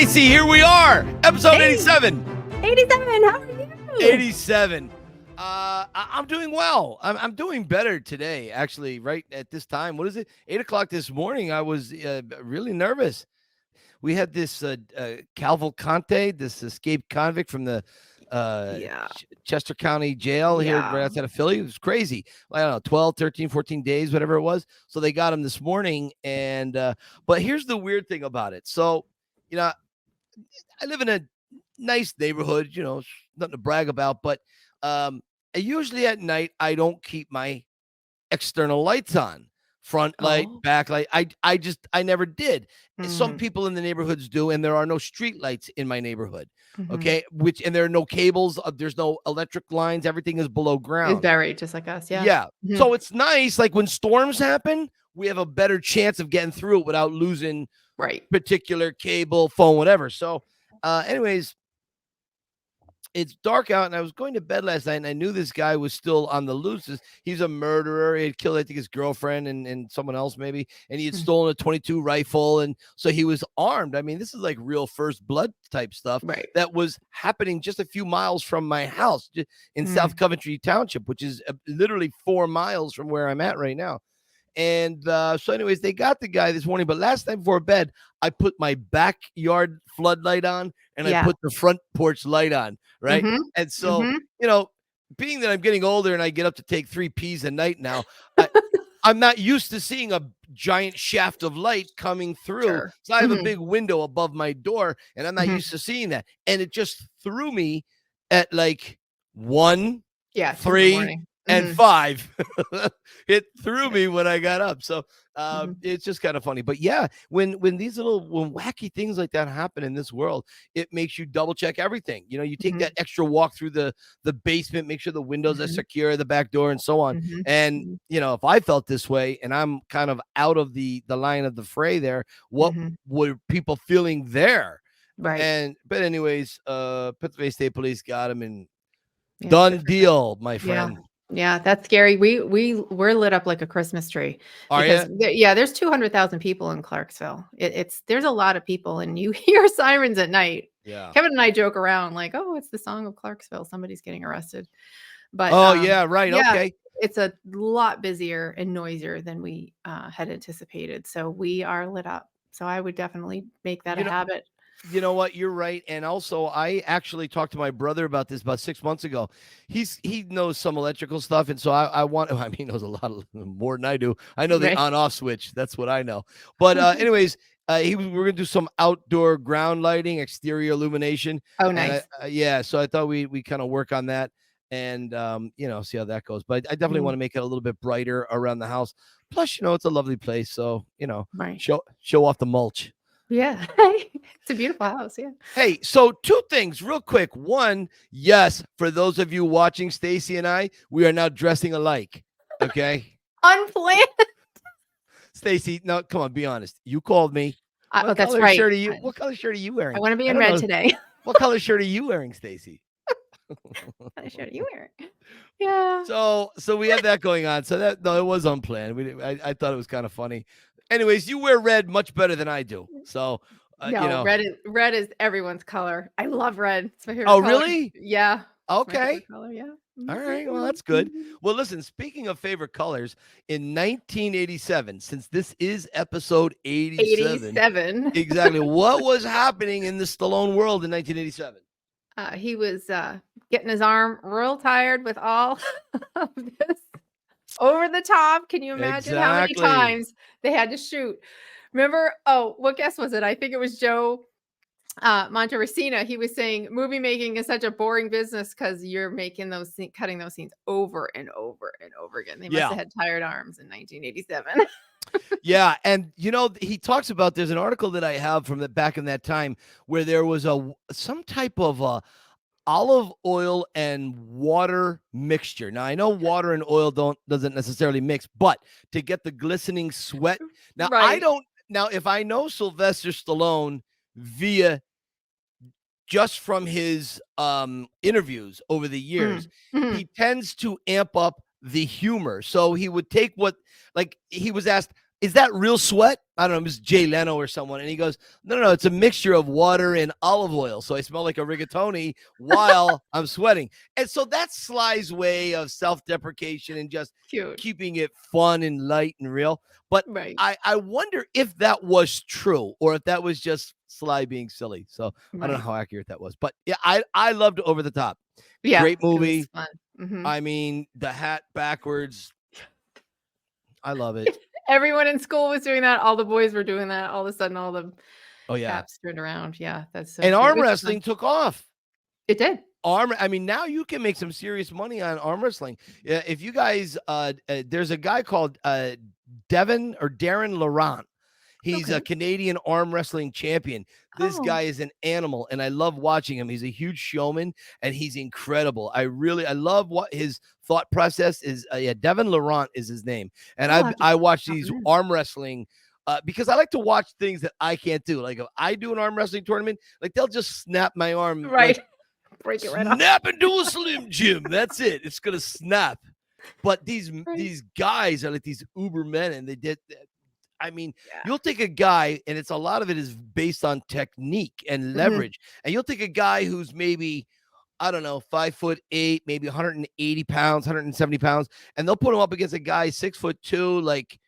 Stacy, here we are, episode Hey. 87. 87, how are you? 87. I'm doing well. I'm doing better today, actually, right at this time. What is it? 8 o'clock this morning. I was really nervous. We had this Cavalcante, this escaped convict from the Yeah. Chester County Jail here Yeah. right outside of Philly. It was crazy. I don't know, 12, 13, 14 days, whatever it was. So they got him this morning. And but here's the weird thing about it. So, I live in a nice neighborhood, nothing to brag about, but usually at night I don't keep my external lights on. Front light, Oh. back light. I never did. Some Mhm. people in the neighborhoods do, and there are no street lights in my neighborhood. Mhm. Okay, and there are no cables. There's no electric lines. Everything is below It's ground. buried just like us, yeah. Yeah. Mhm. So it's nice. Like when storms happen, we have a better chance of getting through it without losing Right. particular cable, phone, whatever. So, anyways, it's dark out, and I was going to bed last night, and I knew this guy was still on the loose. He's a murderer. He had killed, I think, his girlfriend and someone else, maybe, and he had stolen a 22 rifle, and so he was armed. I mean, this is like real first blood type stuff Right. that was happening just a few miles from my house in South Coventry Township, which is literally 4 miles from where I'm at right now. And so anyways, they got the guy this morning, but last night before bed, I put my backyard floodlight on and I Yeah. put the front porch light on, right? Mhm. And so, Mhm. Being that I'm getting older and I get up to take 3 Ps a night now, I'm not used to seeing a giant shaft of light coming through. Sure. So I have a big window above my door, and I'm not Mhm. used to seeing that. And it just threw me at like 1, Yeah, 2 in the 3, morning. and Mhm. 5. It threw me when I got up. So Mhm. it's just kind of funny. But yeah, when wacky things like that happen in this world, it makes you double check everything. You take Mhm. that extra walk through the basement, make sure the windows are Mhm. secure, the back door, and so on. Mhm. And Mhm. if I felt this way and I'm kind of out of the line of the fray there, what Mhm. were people feeling there? Right. But anyways, Pennsylvania State Police got him, and Yeah, done good for them. deal, my Yeah. friend. Yeah, that's scary. We're lit up like a Christmas tree Are because you? there's 200,000 people in Clarksville. There's a lot of people, and you hear sirens at night. Yeah. Kevin and I joke around like, "Oh, it's the song of Clarksville. Somebody's getting arrested." But Oh, yeah, right. yeah, Okay. it's a lot busier and noisier than we had anticipated. So we are lit up. So I would definitely make that a You know, habit. you know what? You're right. And also, I actually talked to my brother about this about 6 months ago. He knows some electrical stuff, and so I want. I mean, he knows a lot more than I do. I know the Right. on-off switch. That's what I know. But anyways, we're gonna do some outdoor ground lighting, exterior illumination, Oh, and nice. yeah. So I thought we kind of work on that, and see how that goes. But I definitely Mm, want to make it a little bit brighter around the house. Plus, it's a lovely place, so right. show off the mulch. Yeah. It's a beautiful house. Yeah. Hey, so 2 things real quick. One, yes, for those of you watching, Stacy and I, we are now dressing alike. Okay. Unplanned. Stacy, no, come on, be honest. You called me. Oh, that's right. What color shirt are you wearing? I want to be I in don't red know. today. What color shirt are you wearing, Stacy? What color shirt are you wearing? Yeah. So we have that going on. So that no, it was unplanned. I thought it was kind of funny. Anyways, you wear red much better than I do. So No, red is everyone's color. I love red. It's my favorite Oh, color. really? Yeah. It's my Okay. favorite color. Yeah. All right. Well, that's good. Mhm. Well, listen, speaking of favorite colors, in 1987, since this is episode 87, 87. exactly, what was happening in the Stallone world in 1987? He was getting his arm real tired with all of this over the top. Can you imagine how many Exactly. times they had to shoot? Remember? Oh, what guess was it? I think it was Joe Montericina. He was saying movie making is such a boring business because you're making cutting those scenes over and over and over again. They must Yeah. have had tired arms in 1987. Yeah, and he talks about, there's an article that I have from back in that time where there was some type of olive oil and water mixture. Now I know water and oil doesn't necessarily mix, but to get the glistening sweat. Now Right. now if I know Sylvester Stallone via just from his interviews over the years, Mhm. he tends to amp up the humor. So he would take he was asked, is that real sweat? I don't know, it was Jay Leno or someone. And he goes, no, it's a mixture of water and olive oil. So I smell like a rigatoni while I'm sweating. And so that's Sly's way of self-deprecation and just Cute. keeping it fun and light and real. But Right. I wonder if that was true or if that was just Sly being silly. So I don't know Right. how accurate that was. But yeah, I loved Over the Top. Yeah. Great It was movie. fun. Mhm. I mean, the hat backwards. I love it. Everyone in school was doing that. All the boys were doing that. All of a sudden, all the Oh, yeah. caps turned around. Yeah, that's so And cute. It arm was wrestling fun. took off. It did. I mean, now you can make some serious money on arm wrestling. Yeah, if you guys, there's a guy called Devin or Darren Laurent. He's a Okay. Canadian arm wrestling champion. This Oh, guy is an animal, and I love watching him. He's a huge showman, and he's incredible. I love what his thought process is. Yeah, Devin Laurent is his name, and I'll have to I watch pop these him in. arm wrestling. Because I like to watch things that I can't do. Like if I do an arm wrestling tournament, like they'll just snap my arm, like Right. Break it right off. snap into a Slim Jim. That's it. It's gonna snap. But these Right. guys are like these uber men, and they did. I mean, Yeah. you'll take a guy, and it's a lot of it is based on technique and Mhm. leverage. And you'll take a guy who's maybe, I don't know, 5'8", maybe 180 pounds, 170 pounds, and they'll put him up against a guy 6'2", like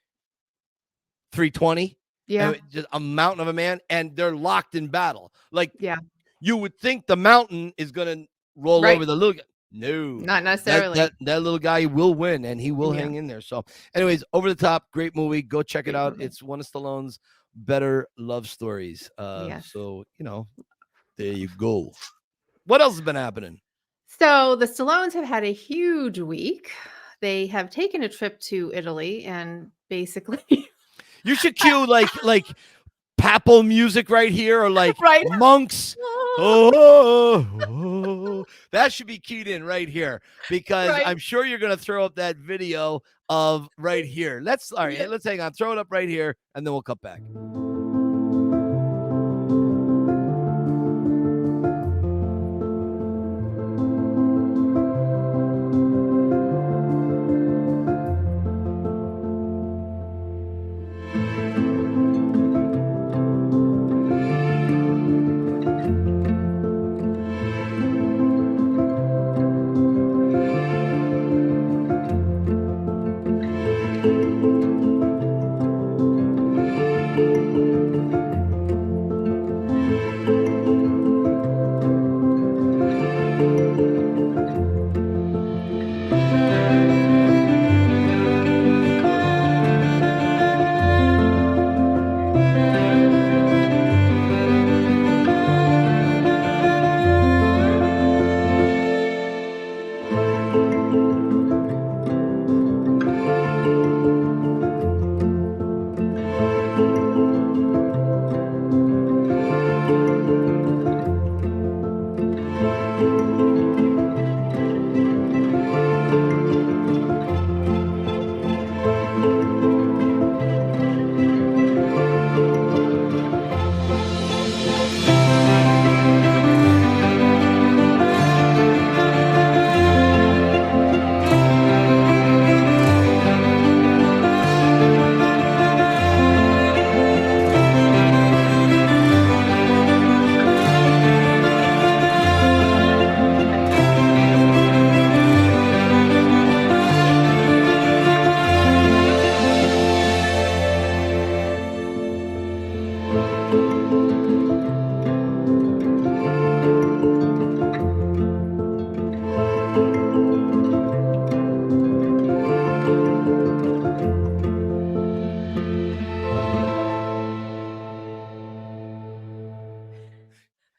320. Yeah. Just a mountain of a man, and they're locked in battle. Like Yeah. you would think the mountain is gonna roll Right. over the little guy. No, Not necessarily. that little guy will win, and he will Yeah. hang in there. So, anyways, Over the Top, great movie. Go check it Great out. movie. It's one of Stallone's better love stories. Yes. So there you go. What else has been happening? So the Stallones have had a huge week. They have taken a trip to Italy and basically You should cue like papal music right here, or like right. monks. Oh, that should be keyed in right here, because Right. I'm sure you're gonna throw up that video of right here. All right, Yeah. let's hang on, throw it up right here, and then we'll cut back.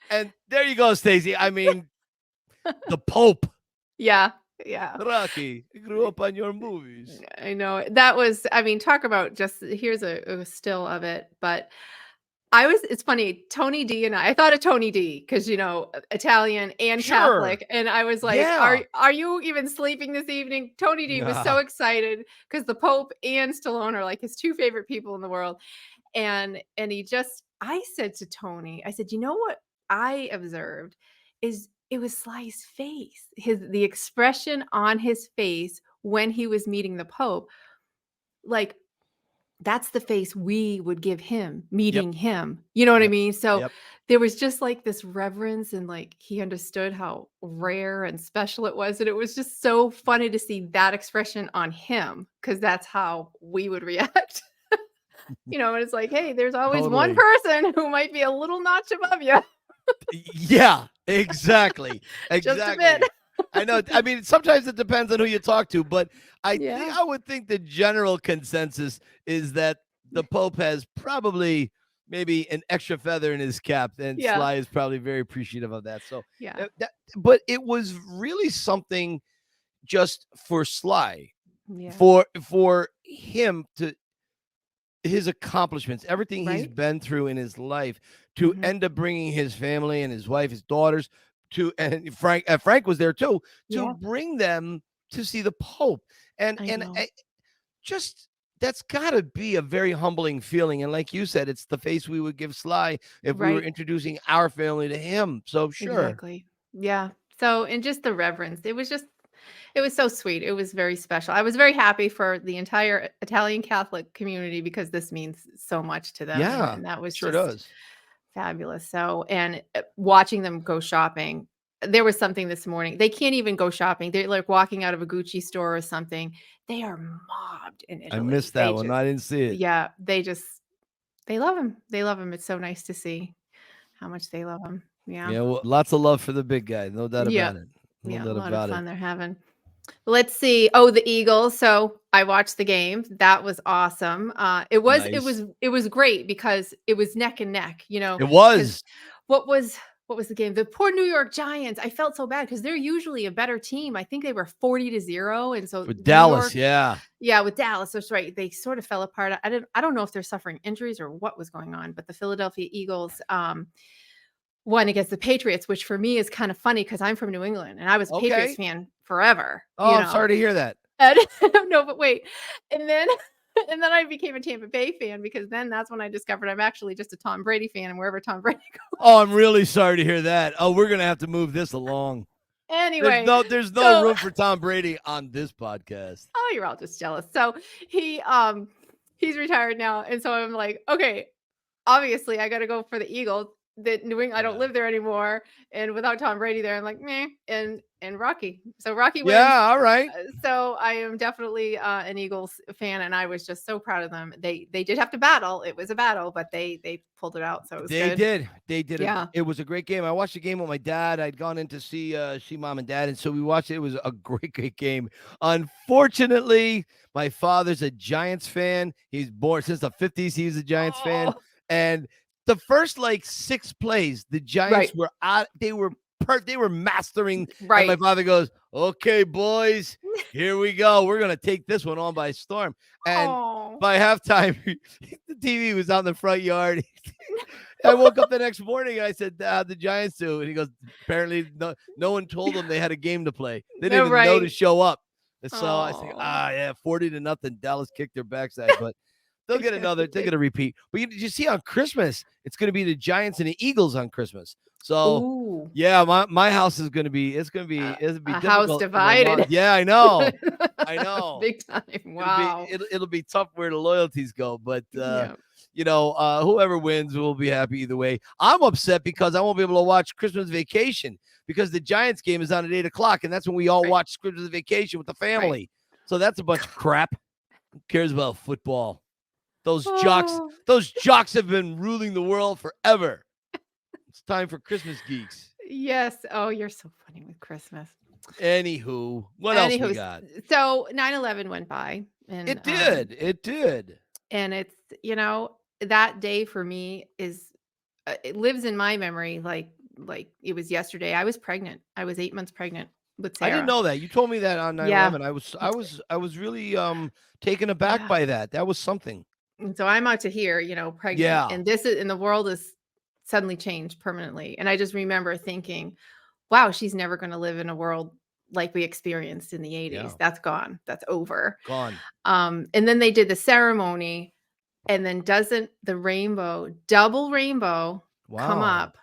And there you go, Stacey. I mean, the Pope. Yeah. Yeah. Rocky, I grew up on your movies. I know. That was, I mean, talk about just here's a still of it. But it's funny, Tony D and I thought of Tony D because, Italian and Sure. Catholic. And I was like, Yeah. are you even sleeping this evening? Tony D was so Nah. excited because the Pope and Stallone are like his two favorite people in the world. And I said to Tony, I said, you know what I observed is it was Sly's face, the expression on his face when he was meeting the Pope. Like that's the face we would give him Yep. meeting him. You know what I Yep. mean? So Yep. there was just like this reverence and like he understood how rare and special it was. And it was just so funny to see that expression on him because that's how we would react. And it's like, hey, there's always one Totally. person who might be a little notch above you, Yeah, exactly. just a bit. Exactly. I know. I mean, sometimes it depends on who you talk to, but Yeah. I would think the general consensus is that the Pope has probably maybe an extra feather in his cap, and Yeah. Sly is probably very appreciative of that. So, Yeah. but it was really something just for Sly, Yeah. for him to his accomplishments, everything he's Right. been through in his life, to Hmm. end up bringing his family and his wife, his daughters, to and Frank was there too, to Yeah. bring them to see the Pope, and I and know. I, just that's got to be a very humbling feeling. And like you said, it's the face we would give Sly if we were Right. introducing our family to him. So sure, Exactly. Yeah. So, and just the reverence. It was so sweet. It was very special. I was very happy for the entire Italian Catholic community because this means so much to them. And, yeah, and that was sure just does. fabulous. So, and watching them go shopping, there was something this morning. They can't even go shopping. They're like walking out of a Gucci store or something. They are mobbed in I Italy. missed that one. I didn't see it. Yeah, they love him. They love him. It's so nice to see how much they love him. Yeah. Yeah, well, lots of love for the big guy, no doubt Yeah. about it. No Yeah. A doubt lot of about it. fun they're having. Let's see. Oh, the Eagles. So I watched the game. That was awesome. Nice. It was great because it was neck and neck, It because was. what was the game? The poor New York Giants. I felt so bad because they're usually a better team. I think they were 40-0. And so With New Dallas, York, yeah. yeah, with Dallas, that's right. They sort of fell apart. I don't know if they're suffering injuries or what was going on, but the Philadelphia Eagles won against the Patriots, which for me is kind of funny because I'm from New England and I was a Patriots Okay. fan forever, Oh, I'm sorry to hear that. And no, but wait. And then and then I became a Tampa Bay fan because then that's when I discovered I'm actually just a Tom Brady fan and wherever Tom Brady goes. Oh, I'm really sorry to hear that. Oh, we're gonna have to move this along. Anyway, There's no so room for Tom Brady on this podcast. oh, you're all just jealous. So he he's retired now. And so I'm like, okay, obviously I gotta go for the Eagles. The New England, I don't Yeah. live there anymore. And without Tom Brady there, I'm like, meh. And Rocky. So Rocky wins. Yeah, all right. So I am definitely an Eagles fan, and I was just so proud of them. They did have to battle. It was a battle, but they pulled it out. So it was They good. did. They did. Yeah. It was a great game. I watched the game with my dad. I'd gone in to see mom and dad, and so we watched it. It was a great game. Unfortunately, my father's a Giants fan. He's born since the 50s. He's a Giants fan, Oh, and the first like 6 plays, the Giants right, were out. They were mastering, and my right. father goes, "Okay, boys, here we go. We're gonna take this one on by storm." And Oh, by halftime, the TV was out in the front yard. I woke up the next morning and I said, the Giants do. And he goes, apparently no one told them they had a game to play. They didn't no, even know to right. show up. And so I said, Oh, yeah, 40-0. Dallas kicked their backside, but they'll get yes, another. it They're did. going to repeat. But you see on Christmas, it's going to be the Giants and the Eagles on Christmas. So Ooh, yeah, my house is going to be, it'll be a house difficult for my mom. divided. Yeah, I know. I know. Big time. Wow. It'll be tough where the loyalties go, but Yeah. whoever wins will be happy either way. I'm upset because I won't be able to watch Christmas Vacation because the Giants game is on at 8 o'clock, and that's when we all Right. watch Christmas Vacation with the Right. family. So that's a bunch of crap. Who cares about football? Those jocks, Oh. those jocks have been ruling the world forever. It's time for Christmas geeks. Yes. Oh, you're so funny with Christmas. Anywho, what else we Anywho, got? so 9/11 went by and It did. It did. it's, that day for me is it lives in my memory like it was yesterday. I was pregnant. I was 8 months pregnant with I didn't Sarah. know that. You told me that on Yeah. 9/11. I was really taken aback Yeah. by that. That was something. And so I'm out to here, pregnant. Yeah. And this is and the world is suddenly changed permanently. And I just remember thinking, wow, she's never going to live in a world like we experienced in the Yeah. 80s. That's gone. That's over. Gone. And then they did the ceremony, and then doesn't the double rainbow come Wow. up?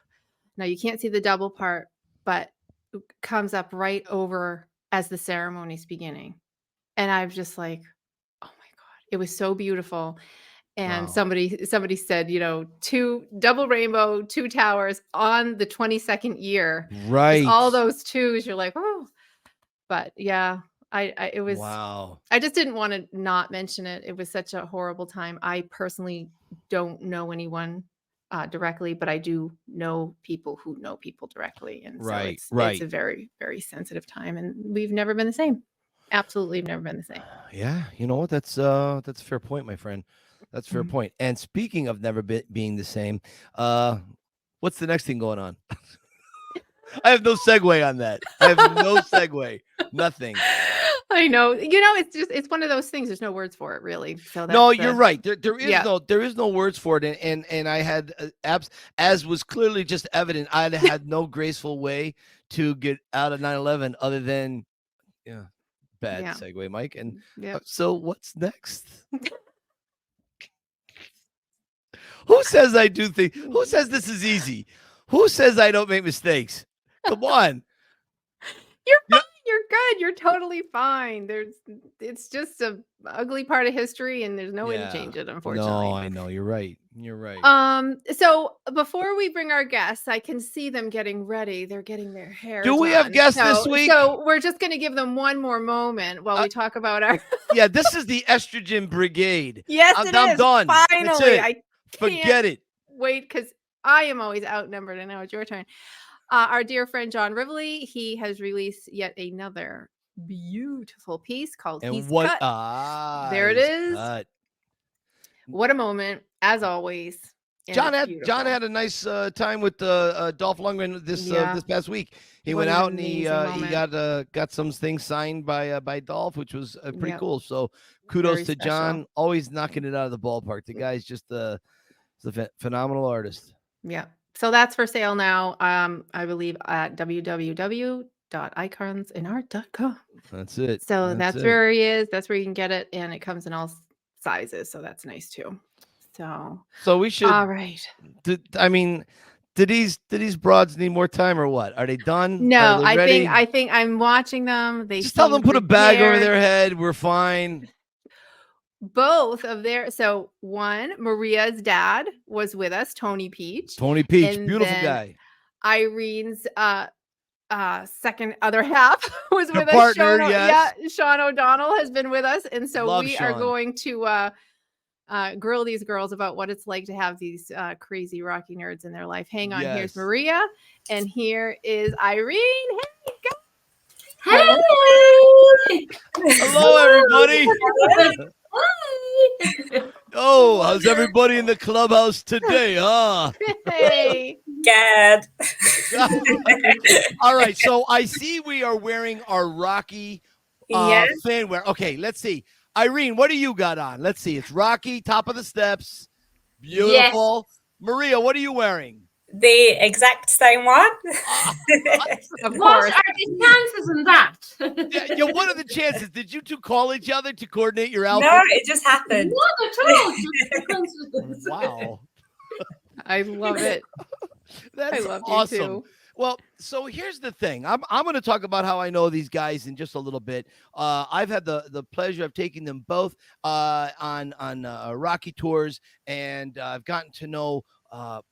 Now you can't see the double part, but it comes up right over as the ceremony's beginning. And I'm just like, oh my God, it was so beautiful. And Wow. somebody said, two double rainbow, two towers on the 22nd year. Just Right. all those twos, you're like, oh. But yeah, it was. Wow. I just didn't want to not mention it. It was such a horrible time. I personally don't know anyone directly, but I do know people who know people directly, and so Right. it's Right. a very, very sensitive time, and we've never been the same. Absolutely never been the same. Yeah. You know what? That's a fair point, my friend. That's a fair Mhm. point. And speaking of never being the same, what's the next thing going on? I have no segue on that. I have no segue. Nothing. I know. It's one of those things. There's no words for it, really. So No, that's you're right. There is yeah. no words for it, and I had as was clearly just evident. I had no graceful way to get out of 9/11 other than bad Yeah. segue, Mike. And Yeah. so what's next? Who says I do things? Who says this is easy? Who says I don't make mistakes? Come on. You're Yeah. fine. You're good. You're totally fine. It's just a ugly part of history, and there's no way to change it, No, unfortunately. I know. You're right. You're right. So before we bring our guests, I can see them getting ready. They're getting their hair Do we have done. guests this week? So we're just going to give them one more moment while we talk about our. Yeah, this is the Estrogen Brigade. Yes, I'm it is. done. That's Finally, it. I Forget can't it. wait because I am always outnumbered, and now it's your turn. Our dear friend John Rivoli, he has released yet another beautiful piece called And He's what? Cut. There it He's is. cut. What a moment, as always. And John it's had beautiful. a nice time with Dolph Lundgren this past week. He What went an out and he amazing got some things signed by Dolph, which was pretty Yep. cool. So kudos Very to special. John, always knocking it out of the ballpark. The guy's just a phenomenal artist. Yeah. So that's for sale now. I believe at www.iconsinart.com. That's it. So that's where he is. That's where you can get it, and it comes in all sizes. So that's nice too. So we should. All right. Do these broads need more time or what? Are they done? No, Are they ready? I think I'm watching them. They just tell them seem put a bag over prepared. their head. We're fine. Both of so Maria's dad was with us, Tony Peach. Tony Peach, and beautiful then guy. Irene's second other half was Her with us. partner, yes. Sean O'Donnell has been with us, and so Love we Sean. are going to grill these girls about what it's like to have these crazy Rocky nerds in their life. Hang on, here's Maria, and here is Irene. Hey, guys. Hey! Hello, everybody. Hi! Oh, how's everybody in the clubhouse today, huh? Hey. Good. All right, so I see we are wearing our Rocky fan wear. Okay, let's see. Irene, what do you got on? Let's see. It's Rocky, top of the steps. Beautiful. Yes. Maria, what are you wearing? The exact same one. Of what course. are the chances in that? Yeah, what are the chances? Did you two call each other to coordinate your outfit? No, it just happened. Not at all. Just a coincidence. Wow. I love it. That's I love awesome. You too. Well, so here's the thing. I'm going to talk about how I know these guys in just a little bit. I've had the pleasure of taking them both on Rocky tours, and I've gotten to know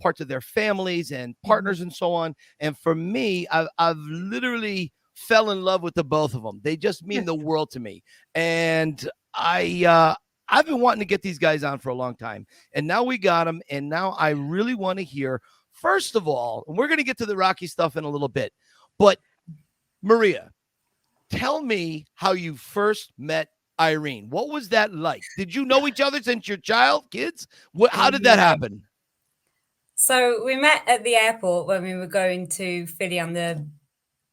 parts of their families and partners and so on. And for me, I've literally fell in love with the both of them. They just mean the world to me. And I've been wanting to get these guys on for a long time, and now we got them. And now I really want to hear, first of all, and we're going to get to the Rocky stuff in a little bit, but Maria, tell me how you first met Irene. What was that like? Did you know each other since your kids? How did that happen? So we met at the airport when we were going to Philly on the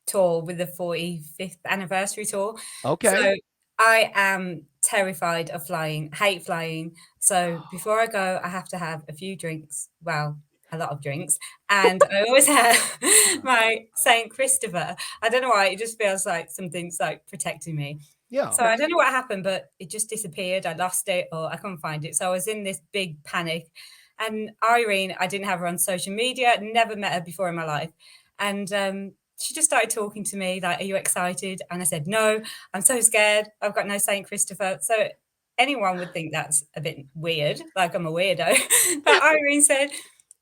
tour with the 45th anniversary tour. Okay. So I am terrified of flying, hate flying. So before I go, I have to have a few drinks. Well, a lot of drinks. And I always have my St. Christopher. I don't know why. It just feels like something's like protecting me. Yeah. So I don't know what happened, but it just disappeared. I lost it or I couldn't find it. So I was in this big panic. And Irene, I didn't have her on social media. Never met her before in my life. And she just started talking to me like, are you excited? And I said, no, I'm so scared. I've got no St. Christopher. So anyone would think that's a bit weird, like I'm a weirdo. But Irene said,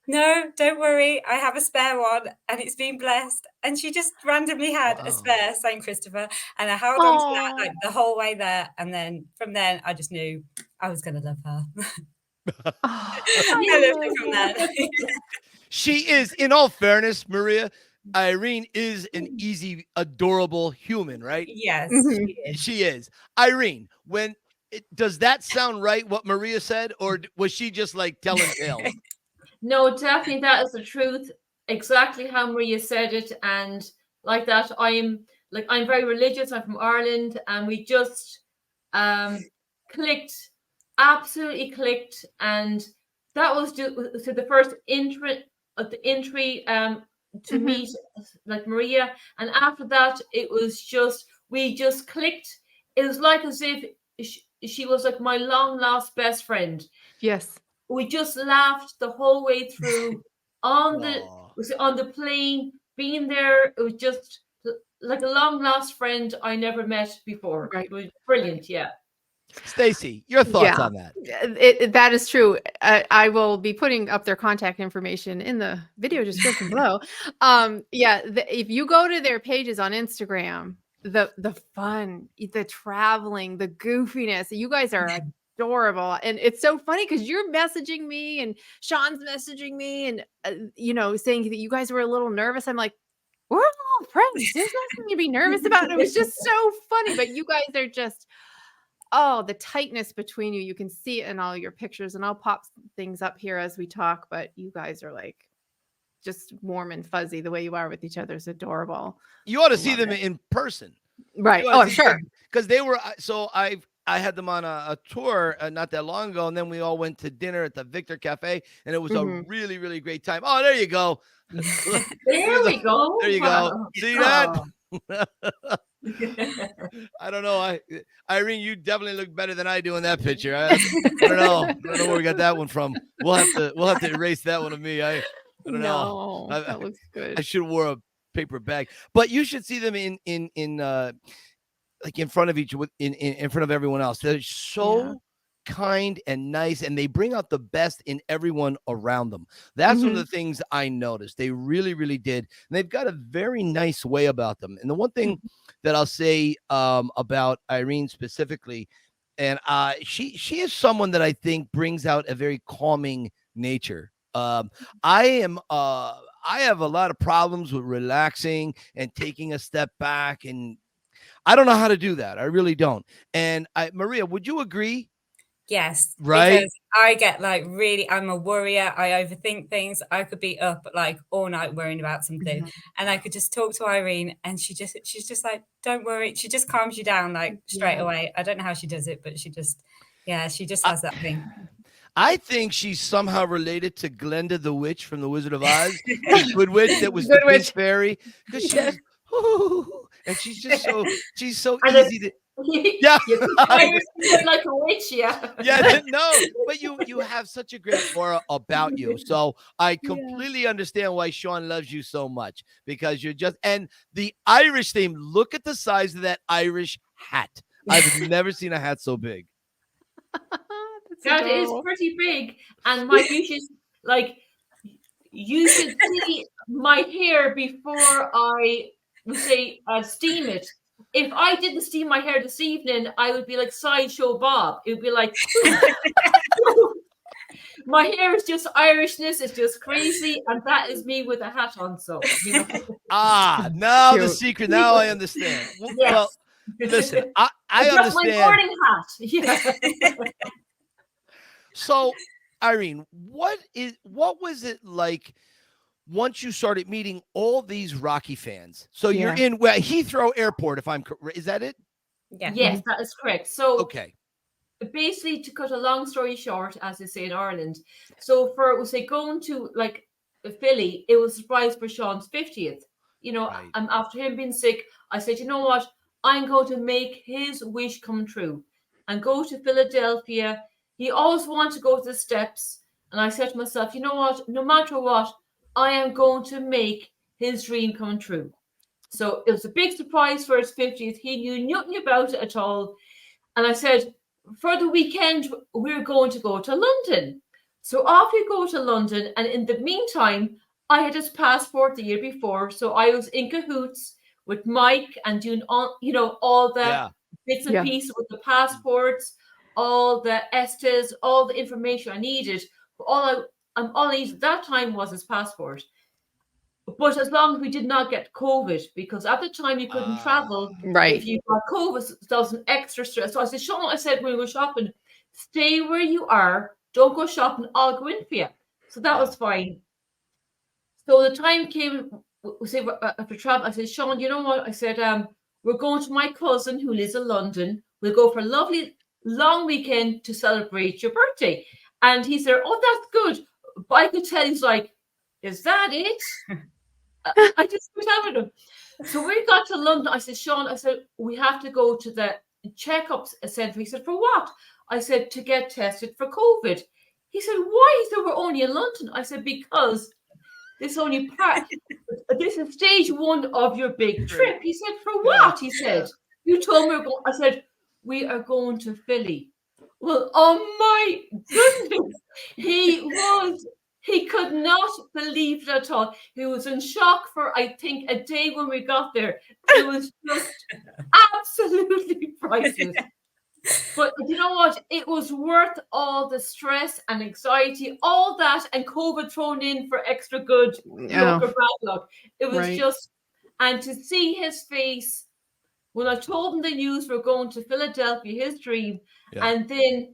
no, don't worry, I have a spare one and it's been blessed. And she just randomly had a spare St. Christopher, and I held on to that like the whole way there. And then from then I just knew I was going to love her. I loved her from that. She is, in all fairness, Maria, Irene is an easy, adorable human, right? Yes, She is. Irene, does that sound right, what Maria said, or was she just like telling tales? No, definitely that is the truth. Exactly how Maria said it. And like that, I'm very religious. I'm from Ireland, and we just clicked, absolutely clicked. And that was to the first entry to meet like Maria. And after that, it was just, we just clicked. It was like as if she was like my long lost best friend. Yes. We just laughed the whole way through on the plane, being there. It was just like a long lost friend I never met before. Right. It was brilliant. Yeah. Stacey, your thoughts on that? That is true. I will be putting up their contact information in the video description below. If you go to their pages on Instagram, the fun, the traveling, the goofiness, you guys are adorable. And it's so funny because you're messaging me and Sean's messaging me and saying that you guys were a little nervous. I'm like, we're all friends. There's nothing to be nervous about. It was just so funny. But you guys are just, the tightness between you. You can see it in all your pictures, and I'll pop things up here as we talk. But you guys are like just warm and fuzzy. The way you are with each other is adorable. You ought to see them in person. Right. Oh, sure. Because they were, I had them on a tour not that long ago, and then we all went to dinner at the Victor Cafe, and it was a really, really great time. Oh, there you go. There we go. There you go. See that? I don't know. Irene, you definitely look better than I do in that picture. I don't know. I don't know where we got that one from. We'll have to erase that one of me. I don't know. That looks good. I should have wore a paper bag. But you should see them in like in front of in front of everyone else. They're so kind and nice, and they bring out the best in everyone around them. That's one of the things I noticed. They really, really did. And they've got a very nice way about them. And the one thing that I'll say about Irene specifically, and she is someone that I think brings out a very calming nature. I have a lot of problems with relaxing and taking a step back, and I don't know how to do that. I really don't. And Maria, would you agree? Yes, right. Because I get like I'm a worrier. I overthink things. I could be up like all night worrying about something, and I could just talk to Irene, and she's just like, don't worry. She just calms you down like straight away. I don't know how she does it, but she just has that thing. I think she's somehow related to Glenda the witch from The Wizard of Oz, the good witch that was the big fairy, because she's and she's just so easy to. Yeah, like a witch. No, but you have such a great aura about you, so I completely understand why Sean loves you so much, because you're just, and the Irish theme. Look at the size of that Irish hat. I've never seen a hat so big. That is pretty big, and you should see my hair before I would say steam it. If I didn't steam my hair this evening, I would be like Sideshow Bob. It would be like, my hair is just Irishness. It's just crazy. And that is me with a hat on. So, now the secret. Now I understand. Yes. Well, listen, I understand. My morning hat. Yeah. So, Irene, what was it like once you started meeting all these Rocky fans? So you're in Heathrow Airport, if I'm correct. Is that it? Yeah. Yes, that is correct. So okay. Basically, to cut a long story short, as they say in Ireland, so for going to like Philly, it was a surprise for Sean's 50th. Right. After him being sick, I said, you know what? I'm going to make his wish come true and go to Philadelphia. He always wanted to go to the steps. And I said to myself, you know what? No matter what, I am going to make his dream come true. So it was a big surprise for his 50th. He knew nothing about it at all. And I said, for the weekend, we're going to go to London. So off we go to London. And in the meantime, I had his passport the year before. So I was in cahoots with Mike and doing all, all the bits and pieces with the passports, all the ESTAs, all the information I needed. All I needed at that time was his passport. But as long as we did not get COVID, because at the time you couldn't travel. Right. If you got COVID, that was an extra stress. So I said, Sean, when we were shopping, stay where you are. Don't go shopping. I'll go in for you. So that was fine. So the time came, we say after travel, I said, Sean, you know what? I said, we're going to my cousin who lives in London. We'll go for a lovely long weekend to celebrate your birthday. And he said, oh, that's good. But I could tell he's like, is that it? I just was having him. So we got to London. I said, Sean, we have to go to the checkup centre. He said, for what? I said, to get tested for COVID. He said, why? He said, we're only in London. I said, because this is stage 1 of your big trip. He said, for what? He said, you told me we're going. I said, we are going to Philly. Well, oh my goodness. He could not believe it at all. He was in shock for, I think, a day when we got there. It was just absolutely priceless. But you know what? It was worth all the stress and anxiety, all that, and COVID thrown in for extra good luck or bad luck. It was just, and to see his face when I told him the news we're going to Philadelphia, his dream, and then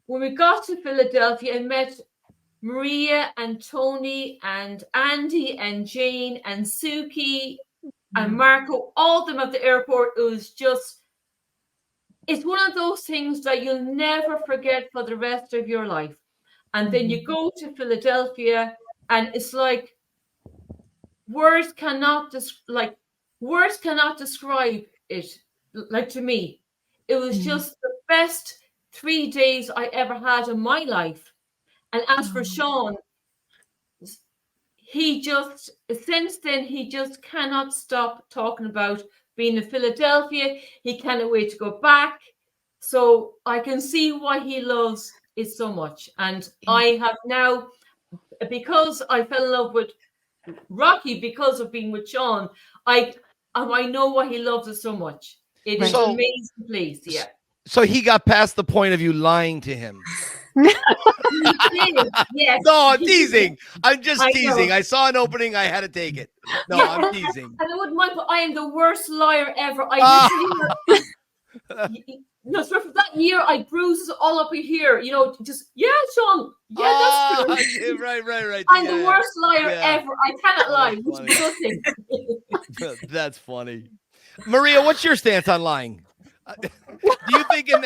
when we got to Philadelphia and met Maria and Tony and Andy and Jane and Suki and Marco, all of them at the airport, it was just, it's one of those things that you'll never forget for the rest of your life. And then you go to Philadelphia and it's like words cannot describe it. Like, to me, it was just the best 3 days I ever had in my life. And as for Sean, since then, he just cannot stop talking about being in Philadelphia. He cannot wait to go back. So I can see why he loves it so much. And I have now, because I fell in love with Rocky, because of being with Sean, I know why he loves it so much. It is an amazing place, yeah. So he got past the point of you lying to him. Yes. No, I'm teasing. I'm just teasing. I saw an opening. I had to take it. No, I'm teasing. And I wouldn't mind, but I am the worst liar ever. So for that year, I had bruises all up here. Just Sean. Yeah, that's true. Right. I'm the worst liar ever. I cannot lie. Which is nothing. That's funny. Maria, what's your stance on lying? Do you think in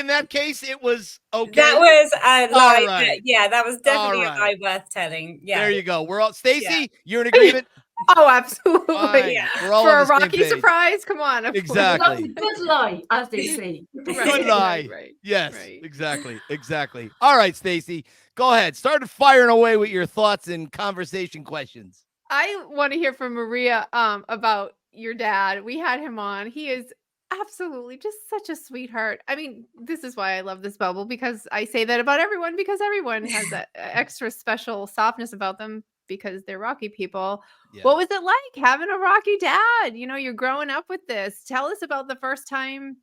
that case it was okay? That was a lie. Right. That was definitely a lie worth telling. Yeah. There you go. We're all Stacey. You're in agreement. Oh, absolutely. We're all for on a Rocky surprise. Come on. Exactly. That's a good lie, as they say. Good lie. Right. Yes. Right. Exactly. All right, Stacey. Go ahead. Start firing away with your thoughts and conversation questions. I want to hear from Maria about your dad. We had him on. He is absolutely just such a sweetheart. I mean, this is why I love this bubble, because I say that about everyone, because everyone has that extra special softness about them because they're Rocky people. Yeah. What was it like having a Rocky dad? You're growing up with this. Tell us about the first time,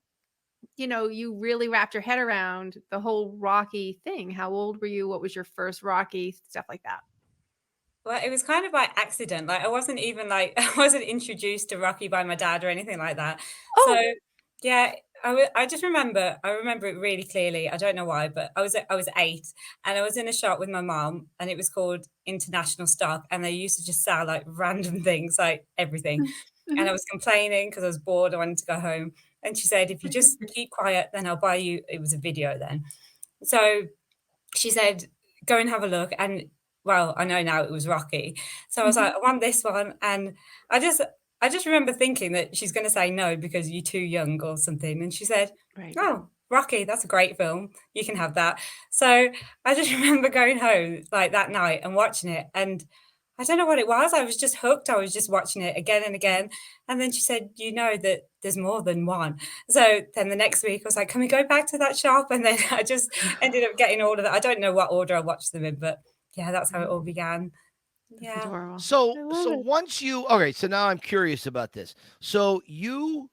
you really wrapped your head around the whole Rocky thing. How old were you? What was your first Rocky? Stuff like that. Well, it was kind of by accident. Like I wasn't introduced to Rocky by my dad or anything like that. Oh. So yeah, I just remember it really clearly. I don't know why, but I was 8 and I was in a shop with my mom and it was called International Stock and they used to just sell like random things, like everything. And I was complaining because I was bored. I wanted to go home. And she said, if you just keep quiet, then I'll buy you. It was a video then. So she said, go and have a look. And well, I know now it was Rocky. So I was like, I want this one. And I just remember thinking that she's going to say no because you're too young or something. And she said, oh, Rocky, that's a great film. You can have that. So I just remember going home like that night and watching it. And I don't know what it was. I was just hooked. I was just watching it again and again. And then she said, you know that there's more than one. So then the next week I was like, can we go back to that shop? And then I just ended up getting all of that. I don't know what order I watched them in, but yeah, that's how it all began. Yeah. Adorable. So I love it. once you okay, so now I'm curious about this. So you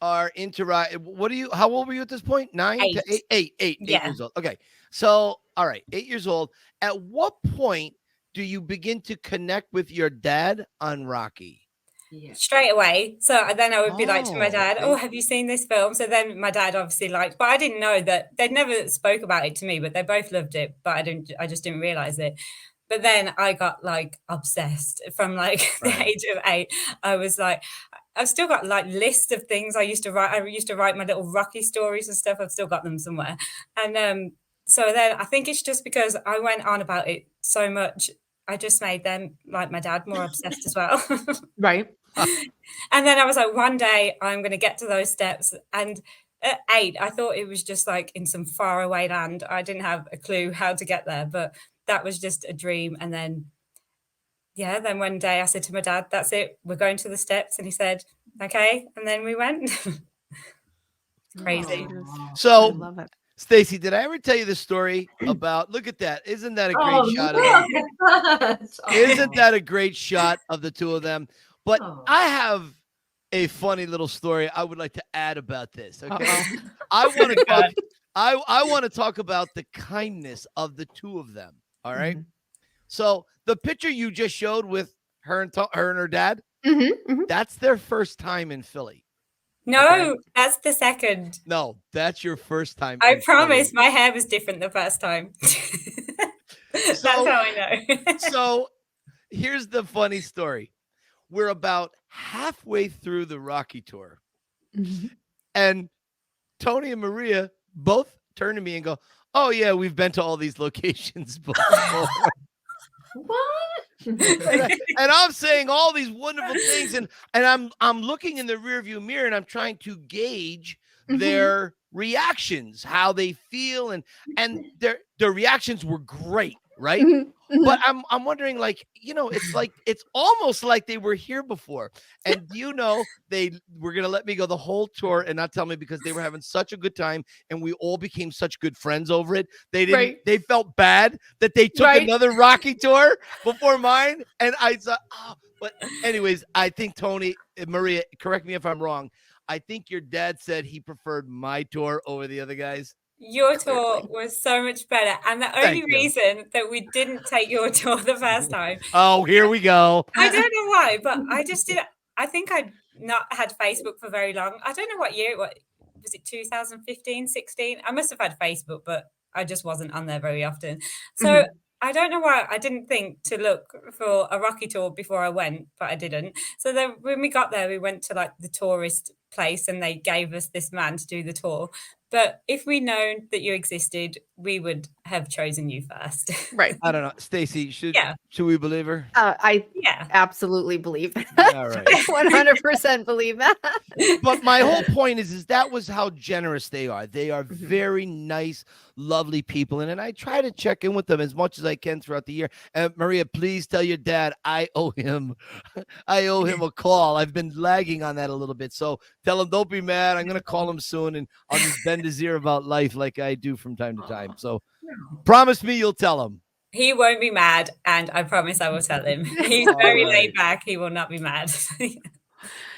are into what are you? How old were you at this point? 9 to 8? 8 Yeah. years old. Okay, so all right, 8 years old. At what point do you begin to connect with your dad on Rocky? Yeah. Straight away. So then I would be like to my dad, okay. oh, have you seen this film? So then my dad obviously liked, but I didn't know that they'd never spoke about it to me, but they both loved it, but I just didn't realize it. But then I got like obsessed from like the age of 8. I was like, I've still got like lists of things I used to write. I used to write my little Rocky stories and stuff. I've still got them somewhere. And so then I think it's just because I went on about it so much, I just made them, like my dad, more obsessed as well. Right. And then I was like, one day I'm going to get to those steps. And at 8, I thought it was just like in some faraway land. I didn't have a clue how to get there, but that was just a dream. And then, yeah, then one day I said to my dad, that's it, we're going to the steps. And he said, okay. And then we went. Crazy. I So, love it. Stacey, did I ever tell you the story about? Look at that! Isn't that a great Oh, shot? look Of at that. Isn't that a great shot of the two of them? But Oh. I have a funny little story I would like to add about this. Okay, Uh-oh. I want to talk. I want to talk about the kindness of the two of them. All right? So the picture you just showed with her and her dad, that's their first time in Philly. No, Okay. that's the second. No, that's your first time. I in promise Philly. my hair was different the first time. That's how I know. So here's the funny story. We're about halfway through the Rocky tour. And Tony and Maria both turn to me and go, oh, yeah, we've been to all these locations before. What? and I'm saying all these wonderful things, and I'm looking in the rearview mirror, and I'm trying to gauge their reactions, how they feel, and their reactions were great, right? But I'm wondering, like, it's almost like they were here before. And they were gonna let me go the whole tour and not tell me because they were having such a good time and we all became such good friends over it. They didn't. Right. They felt bad that they took another Rocky tour before mine, and I thought, but anyways, I think Tony and Maria, correct me if I'm wrong. I think your dad said he preferred my tour over the other guys. Your tour was so much better. And the only reason that we didn't take your tour the first time. Oh, here we go. I don't know why, but I just did. I think I'd not had Facebook for very long. I don't know what year it was. Was it 2015, 16? I must have had Facebook, but I just wasn't on there very often. So I don't know why I didn't think to look for a Rocky tour before I went, but I didn't. So then when we got there, we went to like the tourist place and they gave us this man to do the tour. But if we'd known that you existed, we would have chosen you first. Right. I don't know. Stacey, should we believe her? I absolutely believe that. All right. 100% believe that. But my whole point is that was how generous they are. They are very nice, lovely people. And I try to check in with them as much as I can throughout the year. And Maria, please tell your dad I owe him a call. I've been lagging on that a little bit. So tell him, don't be mad. I'm going to call him soon and I'll just bend his ear about life like I do from time to time. So promise me you'll tell him. He won't be mad, and I promise I will tell him. He's very laid back. He will not be mad.